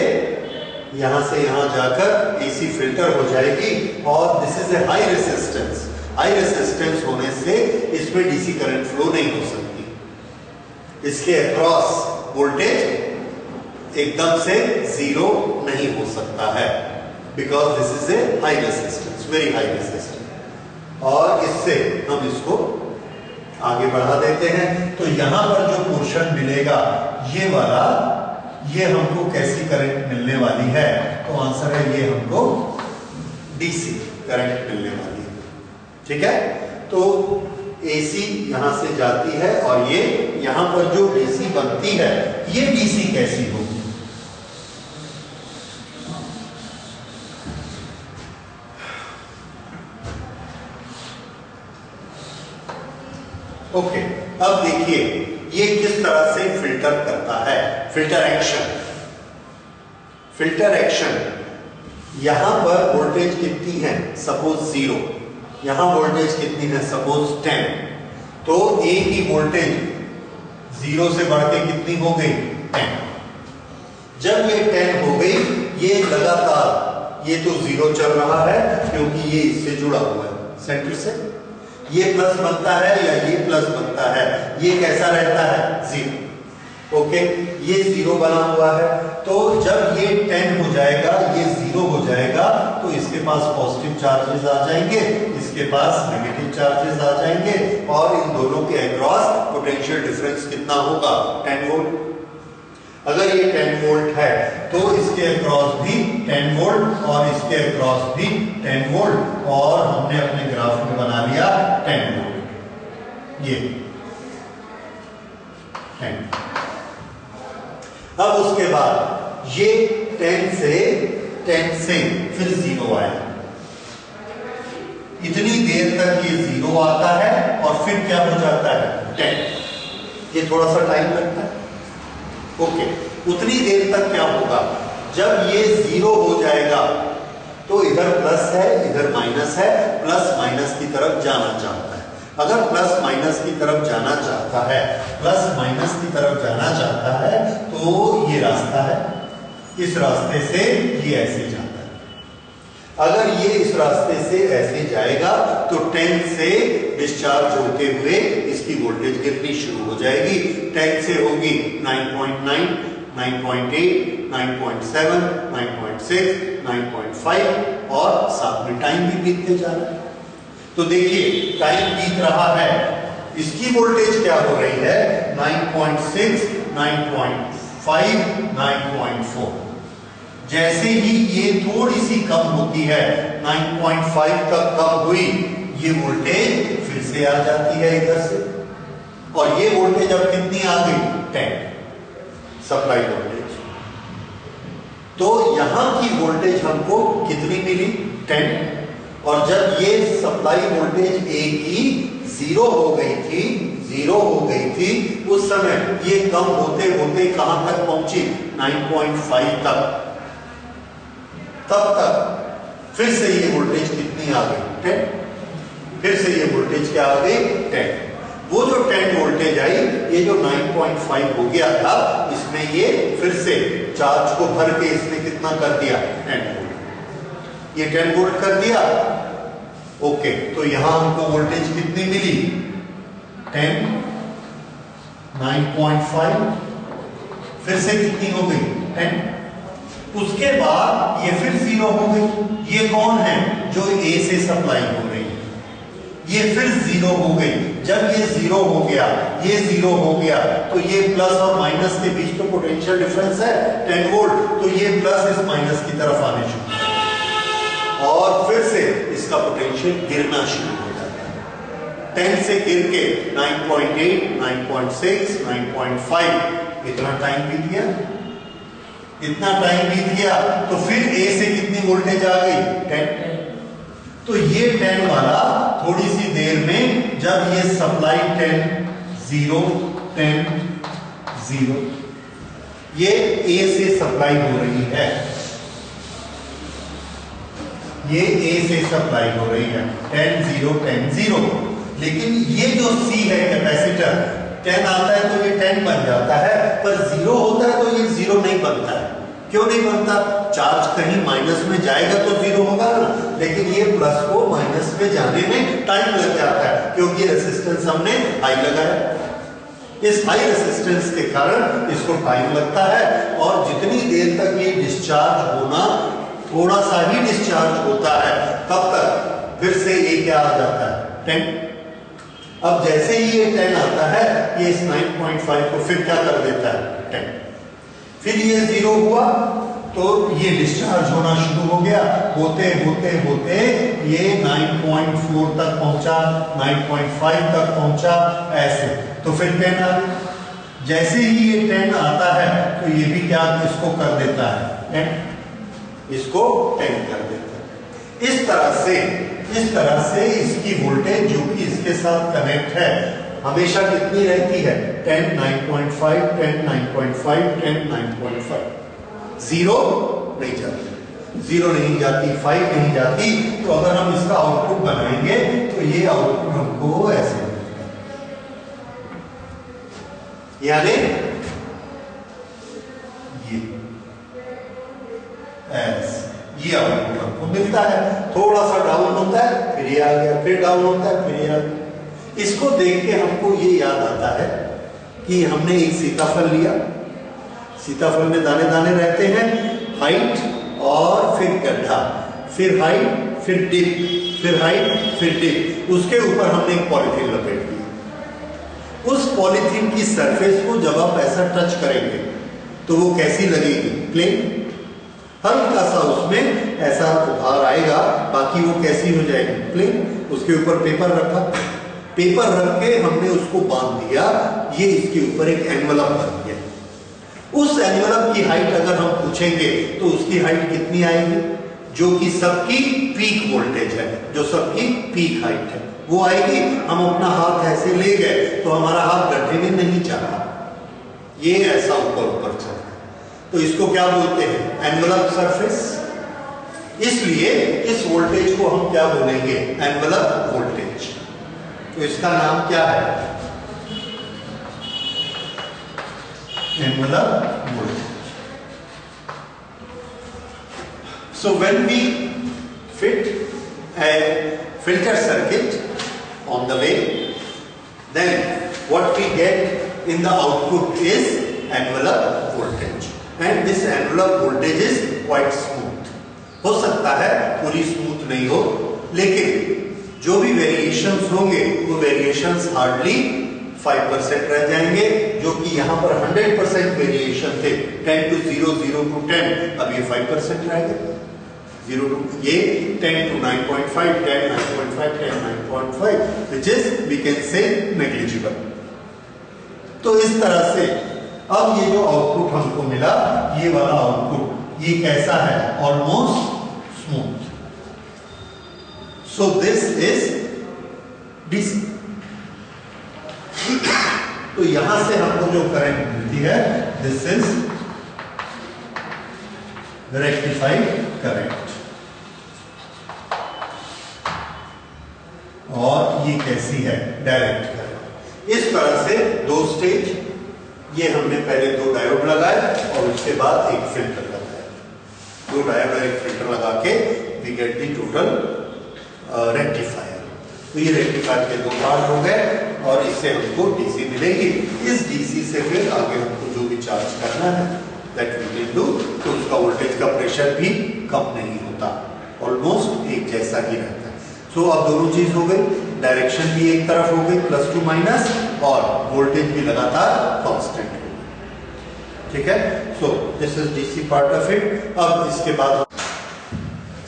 यहां जाकर एसी फिल्टर हो जाएगी और this is a high resistance. High resistance होने से इसमें डीसी करंट फ्लो नहीं हो सकती, इसके अक्रॉस वोल्टेज एकदम से 0 नहीं हो सकता है, because this is a high resistance, very high resistance. और इससे हम इसको आगे बढ़ा देते हैं। तो यहां पर जो पोर्शन मिलेगा ये वाला, ये हमको कैसी करंट मिलने वाली है? तो आंसर है ये हमको डीसी करंट मिलने वाली है। ठीक है, तो एसी यहां से जाती है और ये यहां पर जो डीसी बनती है, ये डीसी कैसी होगी? ओके, अब देखिए ये किस तरह से फिल्टर करता है। फिल्टर एक्शन, फिल्टर एक्शन, यहां पर वोल्टेज कितनी है, सपोज 0, यहां वोल्टेज कितनी है, सपोज 10, तो ए की वोल्टेज 0 से बढ़ के कितनी हो गई, 10। जब ये 10 हो गई, ये लगातार, ये तो 0 चल रहा है क्योंकि ये इससे जुड़ा हुआ है सेंटर से, ये प्लस बनता है या ये प्लस बनता है, ये कैसा रहता है, 0। ओके, ये 0 बना हुआ है, तो जब ये 10 हो जाएगा, ये 0 हो जाएगा, तो इसके पास पॉजिटिव चार्जेस आ जाएंगे, इसके पास नेगेटिव चार्जेस आ जाएंगे, और इन दोनों के अक्रॉस पोटेंशियल डिफरेंस कितना होगा, 10 वोल्ट। अगर ये 10 वोल्ट है तो इसके अक्रॉस भी 10 वोल्ट और इसके अक्रॉस भी 10 वोल्ट, और हमने अपने ग्राफ में बना लिया 10 वोल्ट, ये 10। अब उसके बाद ये 10 से फिर 0 आया, इतनी देर तक ये 0 आता है और फिर क्या हो जाता है, 10। ये थोड़ा सा टाइम लगता है। ओके, उतनी देर तक क्या होगा, जब ये 0 हो जाएगा तो इधर प्लस है इधर माइनस है, प्लस माइनस की तरफ जाना चाहता है। अगर प्लस माइनस की तरफ जाना चाहता है, प्लस माइनस की तरफ जाना चाहता है, तो ये रास्ता है, इस रास्ते से ये ऐसे जाता है। अगर ये इस रास्ते से ऐसे जाएगा तो 10 से डिस्चार्ज होते हुए इसकी वोल्टेज गिरनी शुरू हो जाएगी। 10 से होगी 9.9, 9.8, 9.7, 9.6, 9.5, और साथ में टाइम भी बीतते जा रहा है। तो देखिए टाइम बीत रहा है, इसकी वोल्टेज क्या हो रही है, 9.6, 9.5, 9.4। जैसे ही ये थोड़ी सी कम होती है, 9.5 तक कम हुई, ये वोल्टेज फिर से आ जाती है इधर से, और ये वोल्टेज अब कितनी आ गई, 10 सप्लाई वोल्टेज। तो यहां की वोल्टेज हमको कितनी मिली, 10। और जब ये सप्लाई वोल्टेज ए की 0 हो गई थी, उस समय ये कम होते होते कहां तक पहुंची, 9.5 तक। तब तक फिर से ये वोल्टेज कितनी आ गई, 10। फिर से ये वोल्टेज क्या आ गई, 10। वो जो 10 वोल्टेज आई, ये जो 9.5 हो गया था, इसमें ये फिर से चार्ज को भर के इसने कितना कर दिया, 10 वोल्ट। ये 10 वोल्ट कर दिया। ओके, तो यहां हमको वोल्टेज कितनी मिली, 10, 9.5, फिर से कितनी हो गई, 10। उसके बाद ये फिर 0 हो गई। ये कौन है, जो ए से सप्लाई हो रही है, ये फिर 0 हो गई। जब ये 0 हो गया, ये 0 हो गया, तो ये प्लस और माइनस के बीच तो पोटेंशियल डिफरेंस है 10 वोल्ट, तो ये प्लस इस माइनस की तरफ आने शुरू, और फिर से इसका पोटेंशियल गिरना शुरू हो जाता है। 10 से गिर के 9.8, 9.6, 9.5, इतना टाइम बीत गया, इतना टाइम बीत गया, तो फिर ए से कितनी वोल्टेज आ गई, 10। तो ये 10 वाला थोड़ी सी देर में, जब ये सप्लाई 10, 0, 10, 0, ये ए से सप्लाई हो रही है, ये ए से सप्लाई हो रही है, 10, 0, 10, 0। लेकिन ये जो सी है कैपेसिटर, 10 आता है तो ये 10 बन जाता है, पर 0 होता है तो ये 0 नहीं बनता है। क्यों नहीं बनता, चार्ज कहीं माइनस में जाएगा तो 0 होगा ना, लेकिन ये प्लस को माइनस में जाने में टाइम लग जाता है, क्योंकि रेजिस्टेंस हमने हाई लगाया। इस हाई रेजिस्टेंस के कारण इसको टाइम लगता है, और जितनी देर तक ये डिस्चार्ज होना, थोड़ा सा ही डिस्चार्ज होता है, तब तक फिर से ये क्या आ जाता है, 10। अब जैसे ही ये 10 आता है, ये इस 9.5 को फिर क्या कर देता है, 10। फिर ये 0 हुआ तो ये डिस्चार्ज होना शुरू हो गया, होते होते होते ये 9.4 तक पहुंचा, 9.5 तक पहुंचा, ऐसे। तो फिर 10 आ गया। जैसे ही ये 10 आता है तो ये भी क्या इसको कर देता है, 10, इसको 10 कर देता है। इस तरह से इसकी वोल्टेज जो कि इसके साथ कनेक्ट है, हमेशा कितनी रहती है? 10, 9.5, 10, 9.5, 10, 9.5। जीरो नहीं जाती, जीरो नहीं जाती, 5 नहीं जाती। तो अगर हम इसका आउटपुट बनाएंगे तो ये आउटपुट हमको ऐसे मिलेगा, यानी ये आउटपुट हमको मिलता है। थोड़ा सा डाउन होता है, फिर ये आ गया, फिर डाउन होता है, फिर ये आ गया। इसको देख के हमको ये याद आता है कि हमने एक सीताफल लिया, सीताफल में दाने दाने रहते हैं, हाइट और फिर गड्ढा, फिर हाइट, फिर डिप, फिर हाइट, फिर डिप। उसके ऊपर हमने एक पॉलीथीन लपेट दिया। उस पॉलीथीन की सरफेस को जब आप ऐसा टच करेंगे तो वो कैसी लगेगी? प्लेन। हल्का सा उसमें ऐसा उभार आएगा, बाकी वो कैसी हो जाएगी? प्लेन। उसके ऊपर पेपर रखा, पेपर रख के हमने उसको बांध दिया, ये इसके ऊपर एक एनवलप बन गया। उस एनवलप की हाइट अगर हम पूछेंगे तो उसकी हाइट कितनी आएगी? जो कि सबकी पीक वोल्टेज है, जो सबकी पीक हाइट है, वो आएगी। हम अपना हाथ ऐसे ले गए तो हमारा हाथ गड्ढे में नहीं चला, ये ऐसा ऊपर ऊपर चला। तो इसको क्या बोलते हैं? Envelope surface. इसलिए इस वोल्टेज को हम क्या बोलेंगे? Envelope voltage. तो इसका नाम क्या है? Envelope voltage. So when we fit a filter circuit on the way, then what we get in the output is envelope voltage, and this envelope voltage is quite smooth. हो सकता है पूरी smooth नहीं हो, लेकिन जो भी वेरिएशंस होंगे वो वेरिएशंस हार्डली 5% रह जाएंगे, जो कि यहाँ पर 100% वेरिएशन थे। 10 to 0, 0 to 10, अब ये 5% रहेगा। 0 to ये 10 to 9.5, 10, 9.5, 10, 9.5, which is we can say negligible। तो इस तरह से अब ये जो आउटपुट हमको मिला, ये वाला आउटपुट, ये कैसा है? Almost smooth. So this is DC. तो यहां से हमको जो करंट मिलती है, दिस इज रेक्टिफाइड करंट। और ये कैसी है? Direct current. इस तरह से दो स्टेज, ये हमने पहले दो डायोड लगाए और उसके बाद एक फिल्टर लगाया। दो डायोड और एक फिल्टर लगा के we get the total rectifier. तो ये रेक्टिफायर के दो पार्ट हो गए और इससे हमको डीसी मिलेगी। इस डीसी से फिर आगे हमको जो भी चार्ज करना है दैट वी कैन डू। तो उसका वोल्टेज का प्रेशर भी कम नहीं होता, ऑलमोस्ट एक जैसा ही रहता है। सो अब दोनों चीज हो गई, डायरेक्शन भी एक तरफ हो गई +2- और वोल्टेज भी लगातार कांस्टेंट हो गई। ठीक है। सो this is DC part of it. अब इसके बाद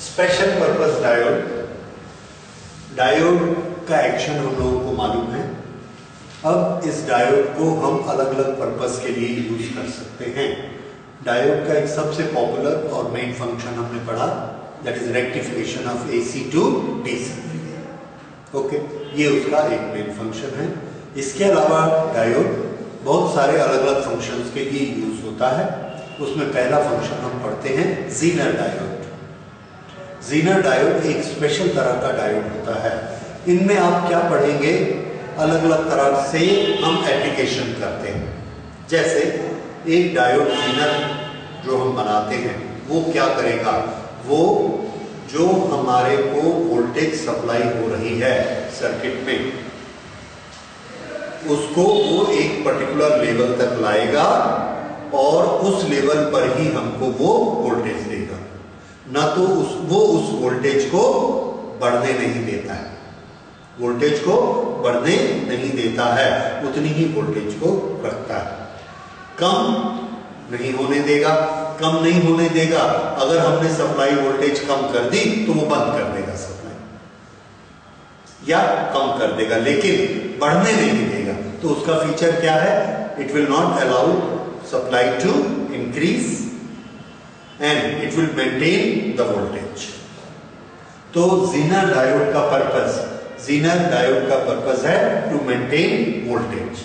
स्पेशल पर्पस डायोड। डायोड का एक्शन हम लोगों को मालूम है। अब इस डायोड को हम अलग अलग पर्पस के लिए यूज कर सकते हैं। डायोड का एक सबसे पॉपुलर और मेन फंक्शन हमने पढ़ा, that is rectification of AC to DC. Okay, ये उसका एक मेन फंक्शन है। इसके अलावा डायोड बहुत सारे अलग अलग फंक्शंस के लिए यूज होता है। उसमें पहला फंक्शन हम पढ़ते हैं जीनर डायोड। जीनर डायोड एक स्पेशल तरह का डायोड होता है। इनमें आप क्या पढ़ेंगे? अलग अलग तरह से हम एप्लीकेशन करते हैं। जैसे एक डायोड जीनर जो हम बनाते हैं वो क्या करेगा? वो जो हमारे को वोल्टेज सप्लाई हो रही है सर्किट में, उसको वो एक पर्टिकुलर लेवल तक लाएगा और उस लेवल पर ही हमको वो वोल्टेज देगा। ना तो वो उस वोल्टेज को बढ़ने नहीं देता है, वोल्टेज को बढ़ने नहीं देता है, उतनी ही वोल्टेज को रखता है। कम नहीं होने देगा, कम नहीं होने देगा। अगर हमने सप्लाई वोल्टेज कम कर दी तो वो बंद कर देगा सप्लाई, या कम कर देगा, लेकिन बढ़ने नहीं देगा। तो उसका फीचर क्या है? It will not allow supply to increase and it will maintain the voltage. तो जीनर डायोड का पर्पस जीनर डायोड का पर्पस है टू मेंटेन वोल्टेज,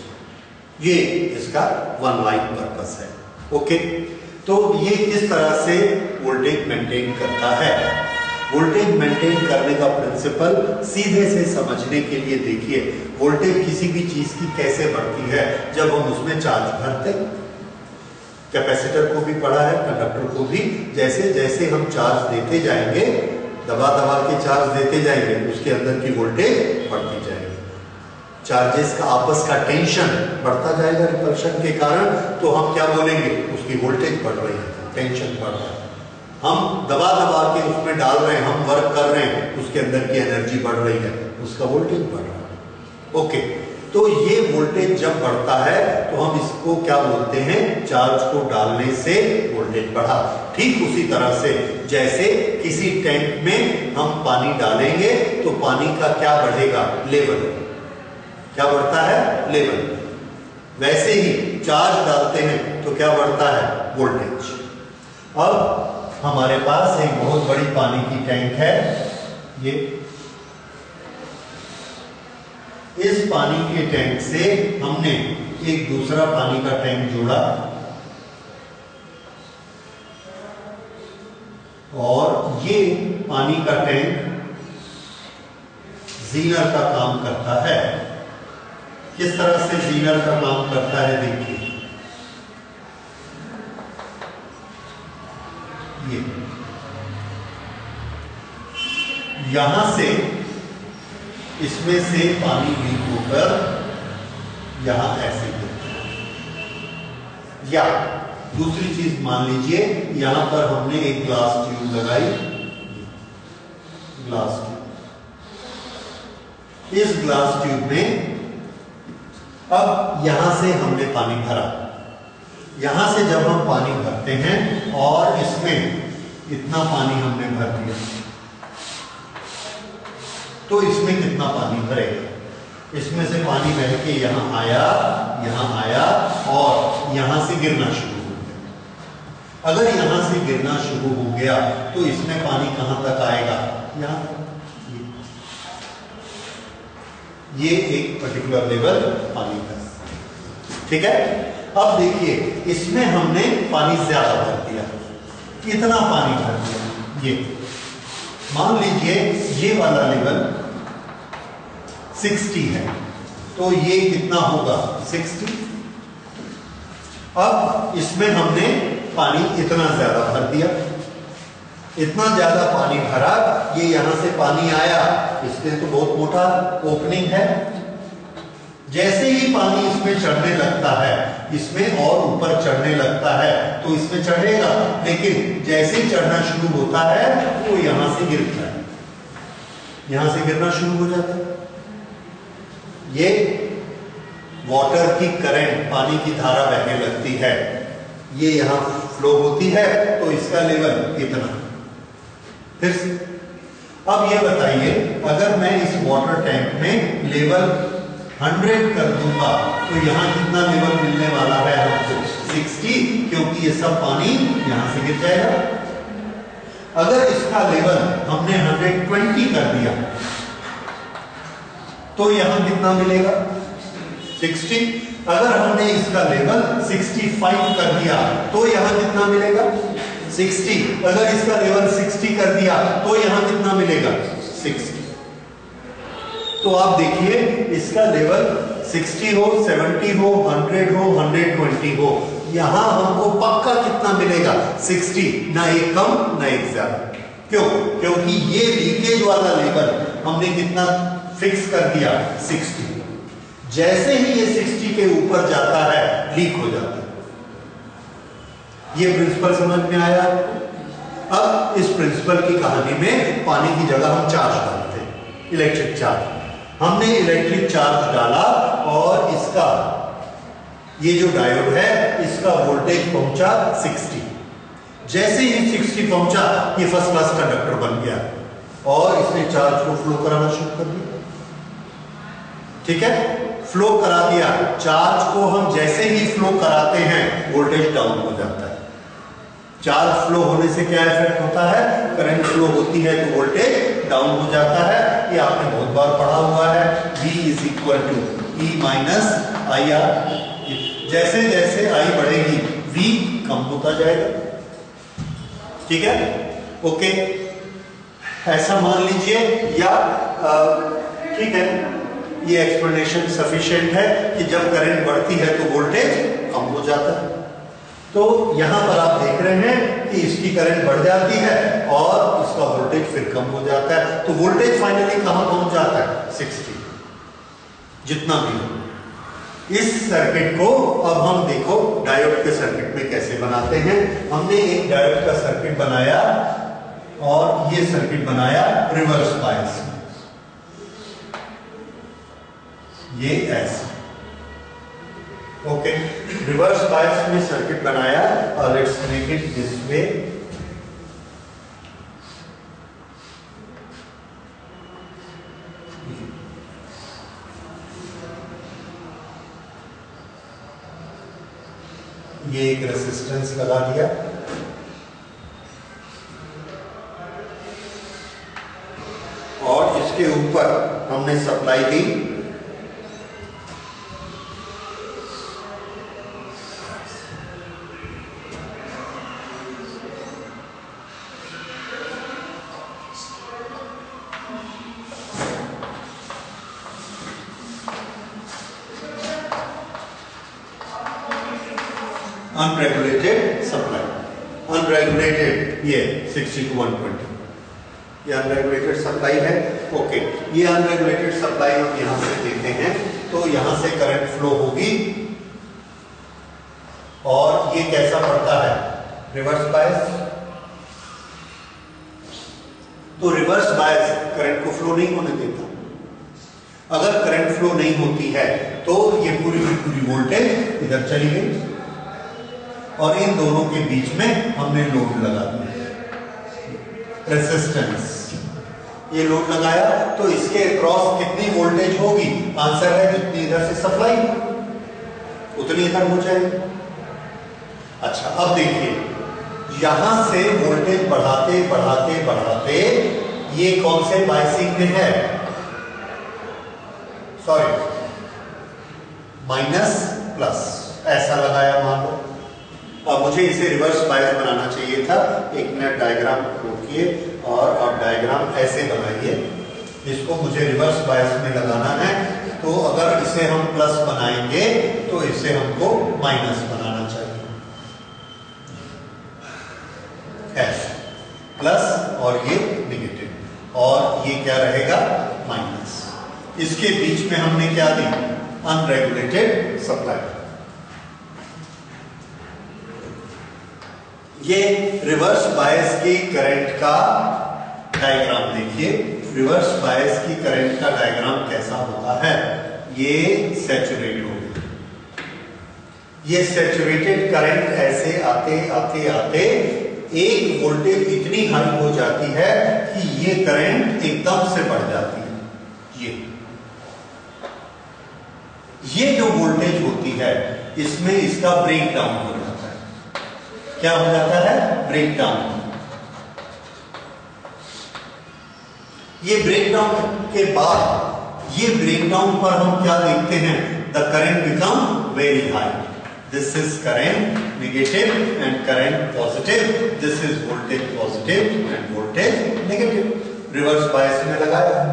ये इसका वन लाइन पर्पस है। ओके, तो ये किस तरह से वोल्टेज मेंटेन करता है। वोल्टेज मेंटेन करने का प्रिंसिपल सीधे से समझने के लिए देखिए, वोल्टेज किसी भी चीज की कैसे बढ़ती है जब हम उसमें चार्ज भरते। कैपेसिटर को भी पढ़ा है, कंडक्टर को भी, जैसे जैसे हम चार्ज देते जाएंगे, दबा दबा के चार्ज देते जाएंगे, उसके अंदर की वोल्टेज बढ़ती जाएगी। चार्जेस का आपस का टेंशन बढ़ता जाएगा रिपल्शन के कारण, तो हम क्या बोलेंगे, उसकी वोल्टेज बढ़ रही है, टेंशन बढ़ रहा है। हम दबा दबा के उसमें डाल रहे हैं, हम वर्क कर रहे हैं, उसके अंदर की एनर्जी बढ़ रही है, उसका वोल्टेज बढ़ रहा है। ओके, तो ये वोल्टेज जब बढ़ता है तो हम इसको क्या बोलते हैं, चार्ज को डालने से वोल्टेज बढ़ा। ठीक उसी तरह से जैसे किसी टैंक में हम पानी डालेंगे तो पानी का क्या बढ़ेगा, लेवल, क्या बढ़ता है, लेवल। वैसे ही चार्ज डालते हैं तो क्या बढ़ता है, वोल्टेज। अब हमारे पास एक बहुत बड़ी पानी की टैंक है, ये इस पानी के टैंक से हमने एक दूसरा पानी का टैंक जोड़ा और ये पानी का टैंक जीनर का काम करता है। किस तरह से जीनर का काम करता है, देखिए, ये यहां से इसमें से पानी लीक होकर यहां ऐसे गिरता है। या दूसरी चीज मान लीजिए, यहां पर हमने एक ग्लास ट्यूब लगाई, ग्लास ट्यूब, इस ग्लास ट्यूब में अब यहां से हमने पानी भरा। यहां से जब हम पानी भरते हैं और इसमें इतना पानी हमने भर दिया, तो इसमें कितना पानी भरेगा, इसमें से पानी बह के यहां आया और यहां से गिरना शुरू हो गया। अगर यहां से गिरना शुरू हो गया तो इसमें पानी कहां तक आएगा, यहां तक। ये एक पर्टिकुलर लेवल पानी का, ठीक है। अब देखिए, इसमें हमने पानी ज्यादा भर दिया, कितना पानी भर दिया, ये मान लीजिए ये वाला लेवल 60 है, तो ये कितना होगा, 60। अब इसमें हमने पानी इतना ज्यादा भर दिया, इतना ज्यादा पानी भरा, ये यहां से पानी आया, इसमें तो बहुत मोटा ओपनिंग है। जैसे ही पानी इसमें चढ़ने लगता है, इसमें और ऊपर चढ़ने लगता है, तो इसमें चढ़ेगा, लेकिन जैसे ही चढ़ना शुरू होता है वो यहां से गिरता है, यहां से गिरना शुरू हो जाता है। ये वाटर की करंट, पानी की धारा बहने लगती है, ये यहां फ्लो होती है, तो इसका लेवल इतना। फिर से अब ये बताइए, अगर मैं इस वाटर टैंक में लेवल 100 कर दूंगा तो यहां कितना लेवल मिलने वाला है हमको, 60, क्योंकि ये सब पानी यहां से गिर जाएगा। अगर इसका लेवल हमने 120 कर दिया तो यहां कितना मिलेगा, 60। अगर हमने इसका लेवल 65 कर दिया तो यहां कितना मिलेगा, 60। अगर इसका लेवल 60 कर दिया तो यहां कितना मिलेगा, 60। तो आप देखिए, इसका लेवल 60 हो, 70 हो, 100 हो, 120 हो, यहां हमको पक्का कितना मिलेगा, 60, ना एक कम ना एक ज्यादा। क्यों, क्योंकि ये लीकेज वाला लेवल हमने कितना फिक्स कर दिया, 60। जैसे ही ये 60 के ऊपर जाता है, लीक हो जाता है। ये प्रिंसिपल समझ में आया आपको। अब इस प्रिंसिपल की कहानी में पानी की जगह हम चार्ज डालते हैं, इलेक्ट्रिक चार्ज। हमने इलेक्ट्रिक चार्ज डाला और इसका ये जो डायोड है, इसका वोल्टेज पहुंचा 60। जैसे ही 60 पहुंचा, ये फर्स्ट क्लास कंडक्टर बन गया और इसने चार्ज को फ्लो कराना शुरू कर दिया, ठीक है, फ्लो करा दिया। चार्ज को हम जैसे ही फ्लो कराते हैं, वोल्टेज डाउन हो जाता है। चार्ज फ्लो होने से क्या इफेक्ट होता है, करंट फ्लो होती है तो वोल्टेज डाउन हो जाता है। ये आपने बहुत बार पढ़ा हुआ है, V is equal to E minus I R. जैसे जैसे आई बढ़ेगी V कम होता जाएगा, ठीक है, ओके, ऐसा मान लीजिए। या ठीक है, ये एक्सप्लेनेशन सफिशिएंट है कि जब करंट बढ़ती है तो वोल्टेज कम हो जाता है। तो यहां पर आप देख रहे हैं कि इसकी करंट बढ़ जाती है और इसका वोल्टेज फिर कम हो जाता है। तो वोल्टेज फाइनली कहां पहुंच जाता है? 60, जितना भी हो। इस सर्किट को अब हम देखो डायोड के सर्किट में कैसे बनाते हैं। हमने एक डायोड का सर्किट बनाया और ये सर्किट बनाया रिवर्स बायस, ये ऐसे, ओके, रिवर्स बायस में सर्किट बनाया और let's make it this way. ये एक रेसिस्टेंस लगा दिया और इसके ऊपर हमने सप्लाई दी। अनरेगुलेटेड सप्लाई, अनरेगुलेटेड, ये 60 to 120, ये अनरेगुलेटेड सप्लाई है, ओके। ये अनरेगुलेटेड सप्लाई हम यहां से देते हैं तो यहां से करंट फ्लो होगी और ये कैसा पड़ता है? Reverse bias. तो रिवर्स बायस करंट को फ्लो नहीं होने देता। अगर करंट फ्लो नहीं होती है तो ये पूरी की पूरी वोल्टेज इधर चली गई और इन दोनों के बीच में हमने लोड लगा दिया, रेजिस्टेंस। ये लोड लगाया तो इसके क्रॉस कितनी वोल्टेज होगी? आंसर है जितनी इधर से सप्लाई उतनी इधर हो जाएगी। अच्छा, अब देखिए यहां से वोल्टेज बढ़ाते बढ़ाते बढ़ाते ये कौन से बायसिंग में है? सॉरी, माइनस प्लस, ऐसा लगाया मान लो। अब मुझे इसे रिवर्स बायस बनाना चाहिए था। एक मिनट, डायग्राम नोट किए और आप डायग्राम ऐसे बनाइए। इसको मुझे रिवर्स बायस में लगाना है, तो अगर इसे हम प्लस बनाएंगे तो इसे हमको माइनस बनाना चाहिए, ऐसे प्लस और ये निगेटिव और ये क्या रहेगा? माइनस। इसके बीच में हमने क्या दी? Unregulated supply. ये रिवर्स बायस की करंट का डायग्राम देखिए। रिवर्स बायस की करंट का डायग्राम कैसा होता है? ये सैचुरेट हो गई, ये सैचुरेटेड करंट ऐसे आते आते आते एक वोल्टेज इतनी हाई हो जाती है कि ये करंट एकदम से बढ़ जाती है। ये जो वोल्टेज होती है इसमें इसका ब्रेक डाउन हो जाता है। क्या हो जाता है? Break down. ये ब्रेक डाउन के बाद ये ब्रेक डाउन पर हम क्या देखते हैं? The current become very high. This is current negative and current positive, this is voltage positive end voltage negative. Reverse bias में लगाया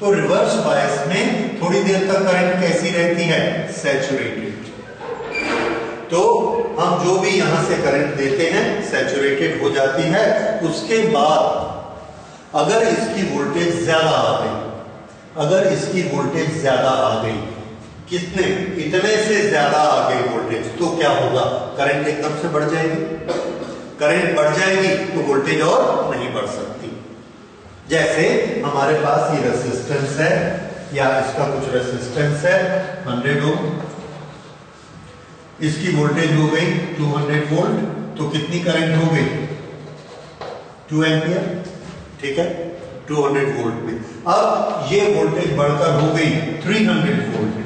तो रिवर्स बायस में थोड़ी देर तक करंट कैसी रहती है? सैचुरेटेड। तो हम जो भी यहां से करंट देते हैं सैचुरेटेड हो जाती है। उसके बाद अगर इसकी वोल्टेज ज्यादा आ गई, अगर इसकी वोल्टेज ज्यादा आ गई, कितने? इतने से ज्यादा आ गई वोल्टेज, तो क्या होगा? करंट एकदम से बढ़ जाएगी। करंट बढ़ जाएगी तो वोल्टेज और नहीं बढ़ सकती। जैसे हमारे पास ये रेजिस्टेंस है या इसका कुछ रेजिस्टेंस है 100 ओम, इसकी वोल्टेज हो गई 200 वोल्ट, तो कितनी करंट हो गई? 2 एम्पियर, ठीक है, 200 वोल्ट में। अब ये वोल्टेज बढ़कर हो गई 300 वोल्ट।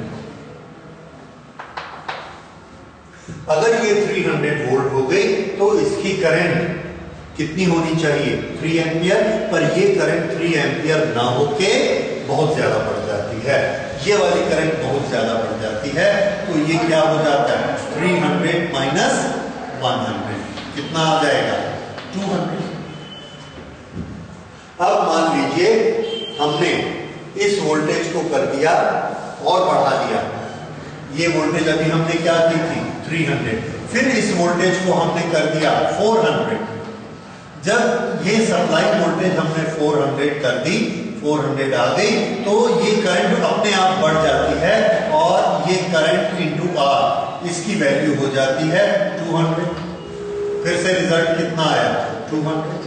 अगर ये 300 वोल्ट हो गई तो इसकी करंट कितनी होनी चाहिए 3 एम्पियर, पर ये करंट 3 एम्पियर ना होके बहुत ज्यादा बढ़ जाती है, ये वाली करंट बहुत ज्यादा बढ़ जाती है, तो ये क्या हो जाता है 300 माइनस 100 कितना आ जाएगा 200। अब मान लीजिए हमने इस वोल्टेज को कर दिया और बढ़ा दिया, ये वोल्टेज अभी हमने क्या की थी 300, फिर इस वोल्टेज को हमने कर दिया 400। जब ये सप्लाई वोल्टेज हमने 400 कर दी, 400 आ गई, तो ये करंट अपने आप बढ़ जाती है और ये करंट इंटू आर इसकी वैल्यू हो जाती है 200। फिर से रिजल्ट कितना आया 200।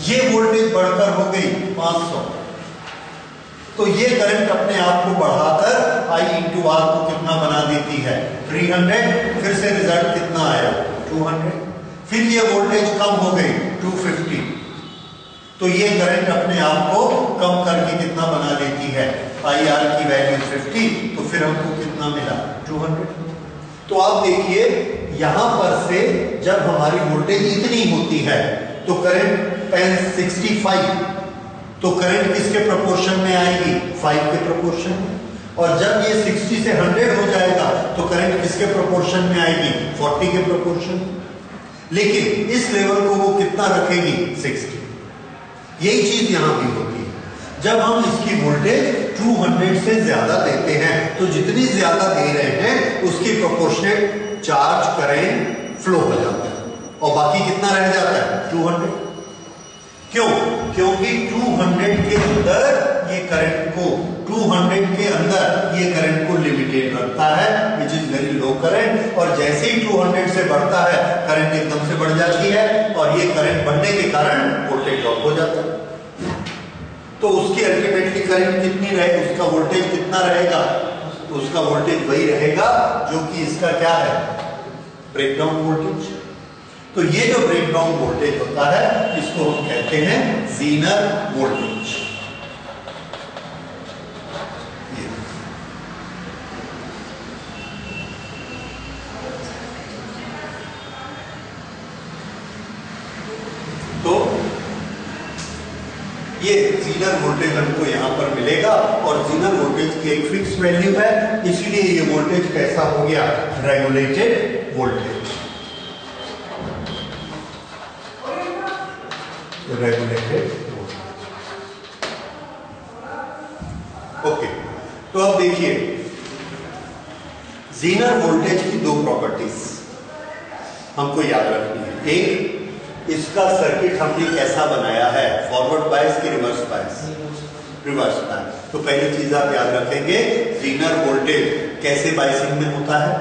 ये वोल्टेज बढ़कर हो गई 500, तो ये करंट अपने आप को बढ़ाकर I इंटू आर को कितना बना देती है 300। फिर से रिजल्ट कितना आया 200। फिर ये वोल्टेज कम हो गई 250, तो ये करंट अपने आप को कम करके कितना बना देती है आई आर की वैल्यू 50, तो फिर हमको कितना मिला 200। तो आप देखिए यहां पर से जब हमारी वोल्टेज इतनी होती है तो करंट 65, तो करंट किसके प्रोपोर्शन में आएगी 5 के प्रोपोर्शन में, और जब ये 60 से 100 हो जाएगा तो करंट किसके प्रोपोर्शन में आएगी 40 के प्रोपोर्शन में। लेकिन इस लेवल को वो कितना रखेगी 60। यही चीज यहां भी होती है, जब हम इसकी वोल्टेज 200 से ज्यादा देते हैं तो जितनी ज्यादा दे रहे हैं उसकी प्रोपोर्शनेट चार्ज करंट फ्लो हो जाता है, और बाकी कितना रह जाता है 200। क्यों? क्योंकि 200 के अंदर ये करंट को 200 के अंदर ये करंट को लिमिटेड रखता है, which is very low current, और जैसे ही 200 से बढ़ता है करंट एकदम से बढ़ जाती है, और ये करंट बढ़ने के कारण वोल्टेज ड्रॉप हो जाता है। तो उसकी अल्टीमेटली करंट कितनी रहे, उसका वोल्टेज कितना रहेगा, तो उसका वोल्टेज वही रहेगा जो कि इसका क्या है ब्रेकडाउन वोल्टेज। तो ये जो ब्रेकडाउन वोल्टेज होता है इसको हम कहते हैं ज़ीनर वोल्टेज। तो ये ज़ीनर वोल्टेज हमको यहां पर मिलेगा, और ज़ीनर वोल्टेज की एक फिक्स वैल्यू है, इसलिए ये वोल्टेज कैसा हो गया रेगुलेटेड वोल्टेज। Regulated okay. तो अब देखिए ज़ीनर वोल्टेज की दो प्रॉपर्टीज हमको याद रखनी है। एक, इसका सर्किट हमने कैसा बनाया है, फॉरवर्ड बायस की रिवर्स बायस, रिवर्स बायस। तो पहली चीज आप याद रखेंगे ज़ीनर वोल्टेज कैसे बायसिंग में होता है,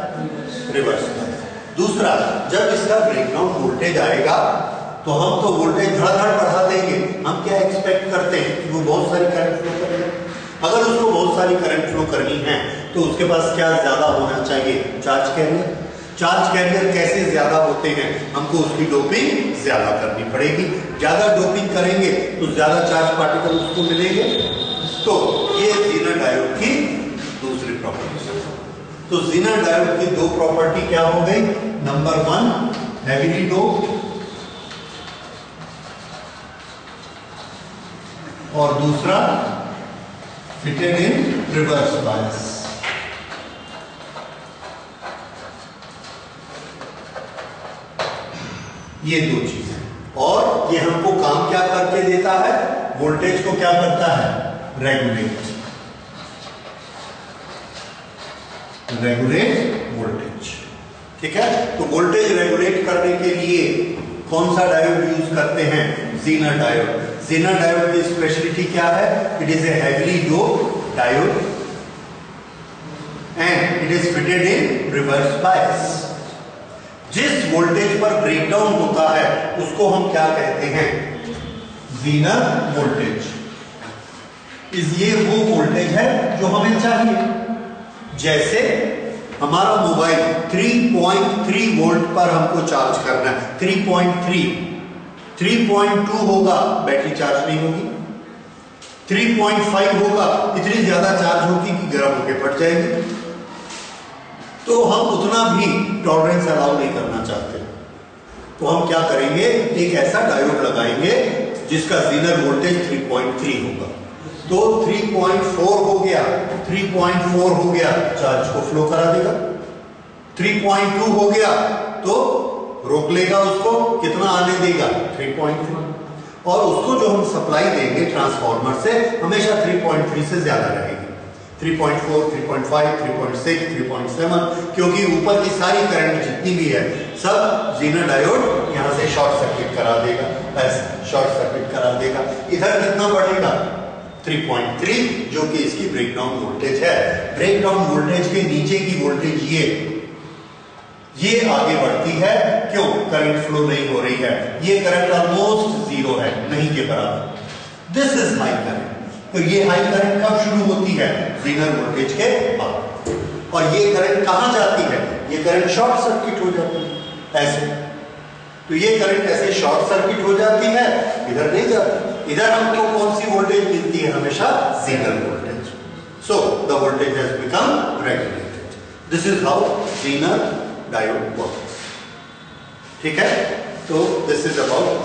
रिवर्स बायस। दूसरा, जब इसका ब्रेकडाउन वोल्टेज आएगा तो हम तो वोल्टेज धड़ाधड़ बढ़ा देंगे, हम क्या एक्सपेक्ट करते हैं कि वो बहुत सारी करंट फ्लो करेगा। अगर उसको बहुत सारी करंट फ्लो करनी है तो उसके पास क्या ज्यादा होना चाहिए, चार्ज कैरियर। चार्ज कैरियर कैसे ज्यादा होते हैं, हमको उसकी डोपिंग ज्यादा करनी पड़ेगी। ज्यादा डोपिंग करेंगे तो ज्यादा चार्ज पार्टिकल उसको मिलेंगे। तो ये ज़ीनर डायोड की दूसरी प्रॉपर्टी। तो ज़ीनर डायोड की दो प्रॉपर्टी क्या हो गई, नंबर 1 हेवीली डोप्ड, और दूसरा फिटेड इन रिवर्स बायस। ये दो चीजें, और ये हमको काम क्या करके देता है, वोल्टेज को क्या करता है रेगुलेट वोल्टेज। ठीक है, तो वोल्टेज रेगुलेट करने के लिए कौन सा डायोड यूज करते हैं, ज़ीनर डायोड। ज़ीनर डायोड की स्पेशलिटी क्या है, it is a heavily doped diode and it is fitted in reverse bias. जिस वोल्टेज पर ब्रेकडाउन होता है उसको हम क्या कहते हैं, ज़ीनर वोल्टेज। ये वो वोल्टेज है जो हमें चाहिए। जैसे हमारा मोबाइल 3.3 वोल्ट पर हमको चार्ज करना है, 3.2 होगा बैटरी चार्ज नहीं होगी, 3.5 होगा इतनी ज्यादा चार्ज होगी कि गर्म होकर फट जाएगी। तो हम उतना भी टॉलरेंस अलाउ नहीं करना चाहते, तो हम क्या करेंगे, एक ऐसा डायोड लगाएंगे जिसका ज़ीनर वोल्टेज 3.3 होगा। तो 3.4 हो गया, 3.4 हो गया, चार्ज को फ्लो करा देगा। 3.2 हो गया तो रोक लेगा, उसको कितना आने देगा, 3.3। और उसको जो हम सप्लाई देंगे ट्रांसफार्मर से, हमेशा 3.3 से ज्यादा रहेगी, 3.4, 3.5, 3.6, 3.7, क्योंकि ऊपर की सारी करंट जितनी भी है सब ज़ीनर डायोड यहां से शॉर्ट सर्किट करा देगा, ऐसे शॉर्ट सर्किट करा देगा। इधर कितना बढ़ेगा, 3.3, जो कि इसकी ब्रेकडाउन वोल्टेज है। ब्रेकडाउन वोल्टेज के नीचे की वोल्टेज ये आगे बढ़ती है, क्यों, करंट फ्लो नहीं हो रही है, ये करंट ऑलमोस्ट जीरो है, नहीं के बराबर। This is high current. तो ये हाई करंट कब शुरू होती है, ज़ीनर वोल्टेज के बाद। और ये करंट कहां जाती है, ये करंट शॉर्ट सर्किट हो जाती है, ऐसे। तो ये करंट ऐसे शॉर्ट सर्किट हो जाती है, इधर नहीं जाती। इधर हमको कौन सी वोल्टेज मिलती है, हमेशा Zener voltage. So the voltage has become regulated. This is how Zener diode works. ठीक है, तो दिस इज अबाउट